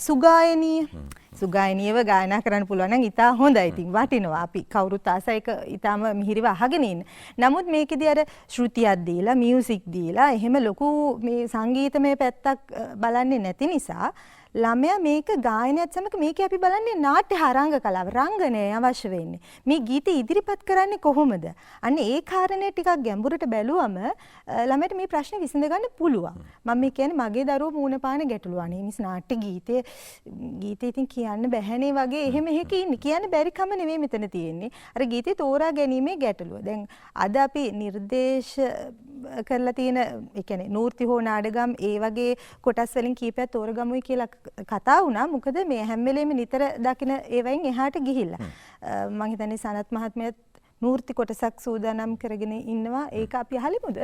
Speaker 7: සුගායනීයව ගායනා කරන්න පුළුවන් නම් ඉතා හොඳයි. ඉතින් වටිනවා. අපි කවුරුත් ආසයි ඒක ඉතාම මිහිරිව අහගෙන ඉන්න. නමුත් මේකෙදි අර ශ්‍රුතියක් දීලා මියුසික් දීලා එහෙම ලොකු මේ සංගීතමය පැත්තක් බලන්නේ නැති නිසා ළමයා මේක ගායනයත් සමග මේක අපි බලන්නේ නාට්‍ය හරංග කලාව රංගනය අවශ්‍ය වෙන්නේ. මේ ගීත ඉදිරිපත් කරන්නේ කොහොමද? අන්න ඒ කාරණේ ටිකක් ගැඹුරට බැලුවම ළමයට මේ ප්‍රශ්නේ විසඳ ගන්න පුළුවන්. මම මේ කියන්නේ මගේ දරුවෝ මූණ පාන ගැටලුව. අනේ මිස් නාට්‍ය ගීතේ ඉතින් කියන්න බැහැනේ වගේ එහෙම එහෙක ඉන්නේ. කියන්න බැරි කම නෙමෙයි මෙතන තියෙන්නේ. අර ගීතේ තෝරා ගැනීමේ ගැටලුව. දැන් අද අපි නිර්දේශ කරලා තියෙන ඒ කියන්නේ නූර්ති හෝ නාඩගම් ඒ වගේ කොටස් වලින් කීපයක් තෝරගමුයි කියලා කතා වුණා. මොකද මේ හැම වෙලේම නිතර දකින ඒවයින් එහාට ගිහිල්ලා. මම හිතන්නේ සනත් මහත්මයාත් නූර්ති කොටසක් සූදානම් කරගෙන ඉන්නවා. ඒක අපි අහලිමුද?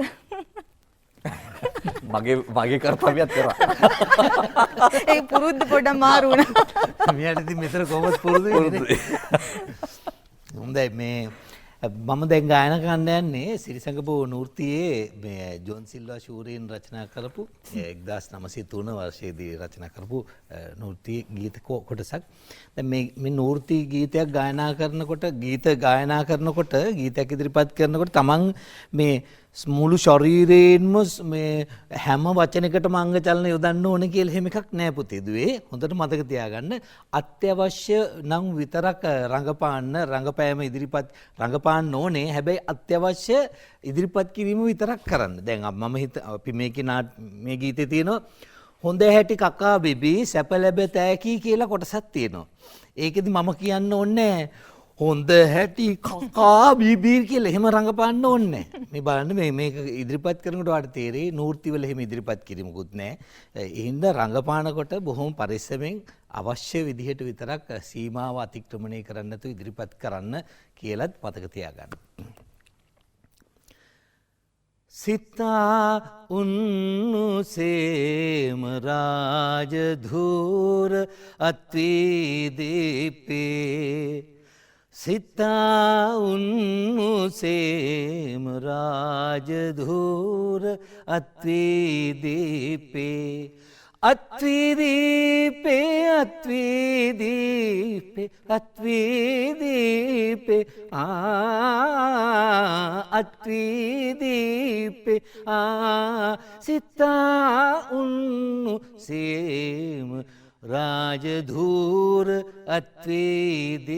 Speaker 1: මගේ කර්තව්‍යයක් කරා.
Speaker 7: ඒ පුරුද්ද පොඩ්ඩක් මාරු වුණා.
Speaker 6: මෙයාට ඉතින් මෙතන කොහොමද පුරුදු වෙන්නේ? හොඳයි මේ මම දැන් ගායනා කරන්න යන්නේ සිරිසංගපු නූර්තියේ මේ ජොන් සිල්වා ශූරීන් රචනා කරපු 1903 වර්ෂයේදී රචනා කරපු නූර්ති ගීත කොටසක්. දැන් මේ නූර්ති ගීතයක් ගායනා කරනකොට ගීතයක් ඉදිරිපත් කරනකොට තමන් මේ මුළු ශරීරයෙන්ම මේ හැම වචනයකටම අංග චලන යොදන්න ඕන කියලා එහෙම එකක් නෑ පුතේ දුවේ. හොඳට මතක තියාගන්න. අත්‍යවශ්‍ය නම් විතරක් රංගපෑම රංගපාන්න ඕනේ. හැබැයි අත්‍යවශ්‍ය ඉදිරිපත් කිරීම විතරක් කරන්න. දැන් මම අපි මේ ගීතේ තියෙනවා හොඳ හැටි කකා බිබී සැප ලැබ තෑකි කියලා කොටසක් තියෙනවා. ඒකෙදි මම කියන්න ඕනේ හොඳ හැටි කකා බිබී කියලා එහෙම රඟපාන්න ඕනේ. මේ බලන්න මේක ඉදිරිපත් කරනකොට ඔයාලට තේරෙයි නූර්ති වල එහෙම ඉදිරිපත් කිරීමකුත් නැහැ. ඒ හින්දා රඟපානකොට බොහොම පරිස්සමෙන් අවශ්‍ය විදිහට විතරක් සීමාව අතික්‍රමණය කරන්න නැතුව ඉදිරිපත් කරන්න කියලාත් මතක තියාගන්න. සිතා උන්නුසේම රාජධූර අත්වීදීපේ සිතා උන්නුසේම රාජධූර අත්වීදීපේ අත්වීදීපේ අත්වීදීපේ අත්වීදීපේ අත්වීදීපේ සිතා උන්නුසේම රාජධූර අත්වීදීපේ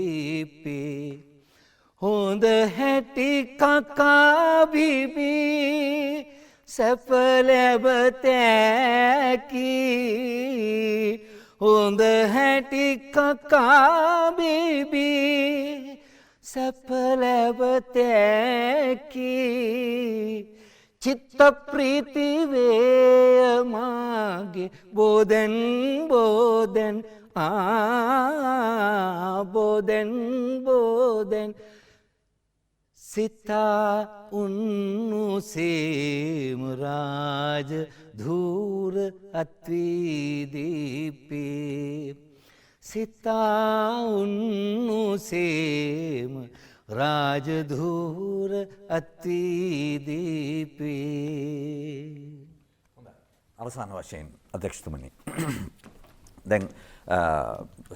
Speaker 6: හොඳ හැටි කකා බිබී සැප ලැබ තෑකි හොඳ හැටි කකා බිබී සැප ලැබ තෑකි චිත්ත ප්‍රීති වේ මාගේ බෝදෙන් බෝදෙන් බෝදෙන් බෝදෙන් සිතා උන්නුසේම රාජ ධූර අත්වීදීපේ සිතා උන්නුසේම රාජධූර අත්වීදීපේ.
Speaker 1: අවසාන වශයෙන් අධ්‍යක්ෂතුමනි දැන්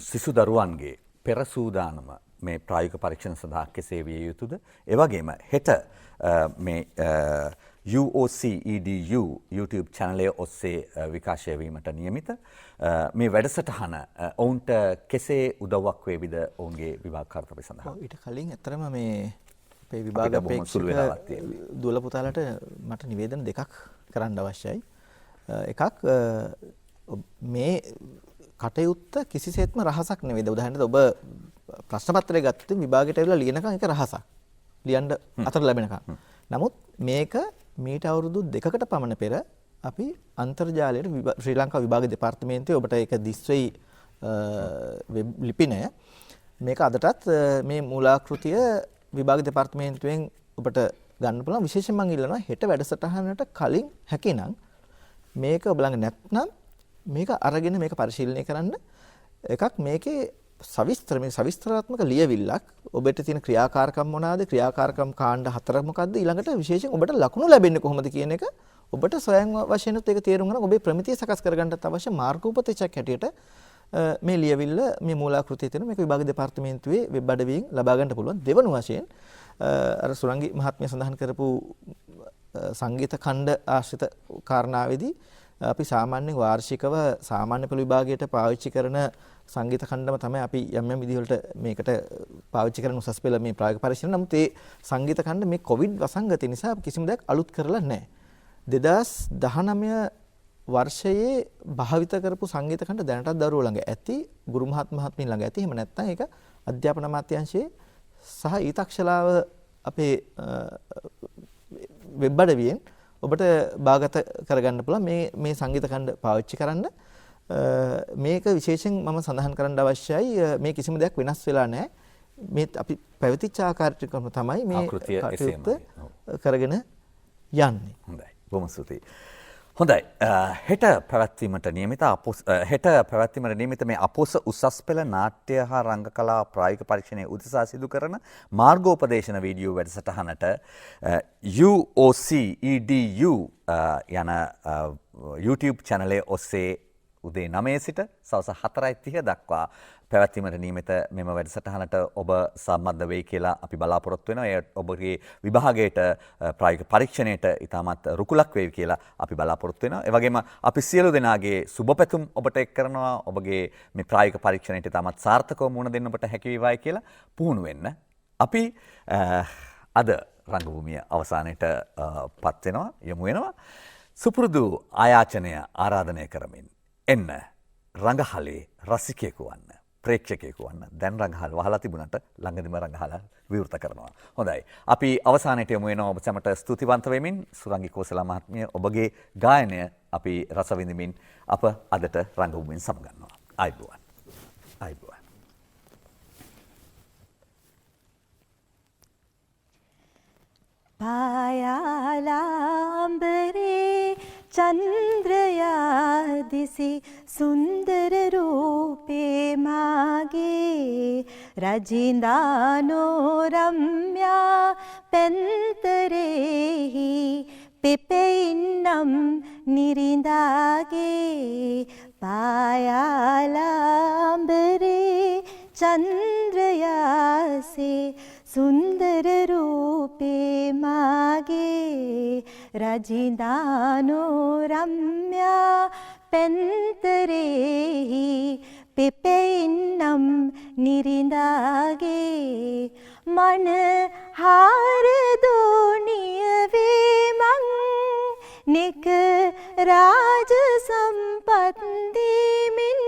Speaker 1: සිසු දරුවන්ගේ පෙර සූදානම මේ ප්‍රායෝගික පරීක්ෂණ සඳහා කෙසේ විය යුතුද? ඒ වගේම හෙට මේ UOC-EDU YouTube channel ඔස්සේ විකාශය වීමට නියමිත මේ වැඩසටහන ඔවුන්ට කෙසේ උදව්වක් වේවිද ඔවුන්ගේ විභාග කර්තව්‍ය සඳහා?
Speaker 3: ඊට කලින් ඇත්තටම මේ අපේ විභාග අපේක්ෂක දුවල පුතාලට මට නිවේදන දෙකක් කරන්න අවශ්‍යයි. එකක් මේ කටයුත්ත කිසිසේත්ම රහසක් නෙවෙයි. උදාහරණයක් ඔබ ප්‍රශ්න පත්‍රය ගත්තොත් විභාගයට ඇවිල්ලා ලියනකම් ඒක රහසක්. ලියන්න අතර ලැබෙනකම්. නමුත් මේක මීට අවුරුදු 2කට පමණ පෙර අපි අන්තර්ජාලයට ශ්‍රී ලංකා විභාග දෙපාර්තමේන්තුවේ ඔබට ඒක දිස්වෙයි වෙබ් ලිපිනය. මේක අදටත් මේ මූලාකෘතිය විභාග දෙපාර්තමේන්තුවෙන් ඔබට ගන්න පුළුවන්. විශේෂයෙන් මම ඉල්ලනවා හෙට වැඩසටහනට කලින් හැකිනම් මේක ඔබ ළඟ නැත්නම් මේක අරගෙන මේක පරිශීලනය කරන්න. එකක් මේකේ සවිස්තරාත්මක ලියවිල්ලක් ඔබට තියෙන ක්‍රියාකාරකම් මොනවාද ක්‍රියාකාරකම් කාණ්ඩ 4 මොකද්ද ඊළඟට විශේෂයෙන් ඔබට ලකුණු ලැබෙන්නේ කොහොමද කියන එක ඔබට ස්වයං වශයෙන් උත් ඒක තේරුම් ගන්න ඔබේ ප්‍රමිතිය සකස් කරගන්නත් අවශ්‍ය මාර්ගෝපදේශයක් හැටියට මේ ලියවිල්ල මේ මූලාකෘතියේ තියෙන මේක විභාග දෙපාර්තමේන්තුවේ වෙබ් අඩවියෙන් ලබා ගන්න පුළුවන්. දෙවන වශයෙන් අර සුරංගි මහත්මිය සඳහන් කරපු සංගීත ඛණ්ඩ ආශ්‍රිත කාරණාවේදී අපි සාමාන්‍යයෙන් වාර්ෂිකව සාමාන්‍ය පෙළ විභාගයට පාවිච්චි කරන සංගීත ඛණ්ඩම තමයි අපි යම් යම් විදිහවලට මේකට පාවිච්චි කරන උසස් පෙළ මේ ප්‍රායෝගික පරීක්ෂණ. නමුත් ඒ සංගීත ඛණ්ඩ මේ කොවිඩ් වසංගතය නිසා කිසිම දෙයක් අලුත් කරලා නැහැ. 2019 වර්ෂයේ භාවිත කරපු සංගීත ඛණ්ඩ දැනටත් දරුවෝ ළඟ ඇති, ගුරු මහත්මීන් ළඟ ඇති. එහෙම නැත්නම් ඒක අධ්‍යාපන අමාත්‍යාංශයේ සහ ඊතක්ෂලාව අපේ වෙබ් අඩවියෙන් ඔබට බාගත කරගන්න පුළුවන් මේ සංගීත ඛණ්ඩ පාවිච්චි කරන්න. මේක විශේෂයෙන් මම සඳහන් කරන්න අවශ්‍යයි, මේ කිසිම දෙයක් වෙනස් වෙලා නැහැ. මේ අපි පැවතිච්ච ආකාරයට තමයි මේ කටයුත්ත කරගෙන යන්නේ.
Speaker 1: හොඳයි. බොහොම ස්තුතියි. හොඳයි. හෙට පැවැත්වීමට නියමිත මේ අපොස උසස් පෙළ නාට්‍ය හා රංග කලා ප්‍රායෝගික පරීක්ෂණයේ උදෙසා සිදු කරන මාර්ගෝපදේශන වීඩියෝ වැඩසටහනට UOC EDU යන YouTube channel ඔස්සේ උදේ 9 සිට සවස් 4:30 දක්වා පැවැත්වීමට නියමිත මෙම වැඩසටහනට ඔබ සම්බන්ධ වෙයි කියලා අපි බලාපොරොත්තු වෙනවා. ඒ ඔබගේ විභාගයට ප්‍රායෝගික පරීක්ෂණයට ඉතාමත් රුකුලක් වේවි කියලා අපි බලාපොරොත්තු වෙනවා. ඒ වගේම අපි සියලු දෙනාගේ සුබපැතුම් ඔබට එක් කරනවා. ඔබගේ මේ ප්‍රායෝගික පරීක්ෂණයට ඉතාමත් සාර්ථකව මුහුණ දෙන්න ඔබට හැකි වේවායි කියලා පුහුණු වෙන්න. අපි අද රංගභූමිය අවසානයේට පත් වෙනවා, යමු වෙනවා. සුපුරුදු ආයාචනය ආරාධනය කරමින් එන්න රංගහලේ රසිකයෙකු වන්න, ප්‍රේක්ෂකයෙකු වන්න. දැන් රංගහල් වහලා තිබුණට ළඟදිම රංගහල විවෘත කරනවා. හොඳයි. අපි අවසානයේ යමු වෙනවා. ඔබ සැමට ස්තුතිවන්ත වෙමින් සුරංගි කෝසලා මහත්මිය ඔබගේ ගායනය අපි රස විඳිමින් අප අදට රංගභූමියෙන් සමගන්නවා. ආයුබෝවන්. ආයුබෝවන්.
Speaker 7: පායාලාම්බරේ චන්ද්‍රයා දිසි සුන්දර රූපේ මාගේ රජින්දානෝ රම්‍යා පෙන්තරෙහි පෙපෙයින්නම් නිරිඳාගේ පායාලාම්බරේ චන්ද්‍රයාසේ සුන්දර රූපේ මාගේ රජින්දානෝ රම්‍යා පෙන්තරෙහි පෙපෙයින්නම් නිරිඳාගේ මන හාරදෝනිය වේමං නෙක රාජ සම්පත් දීමින්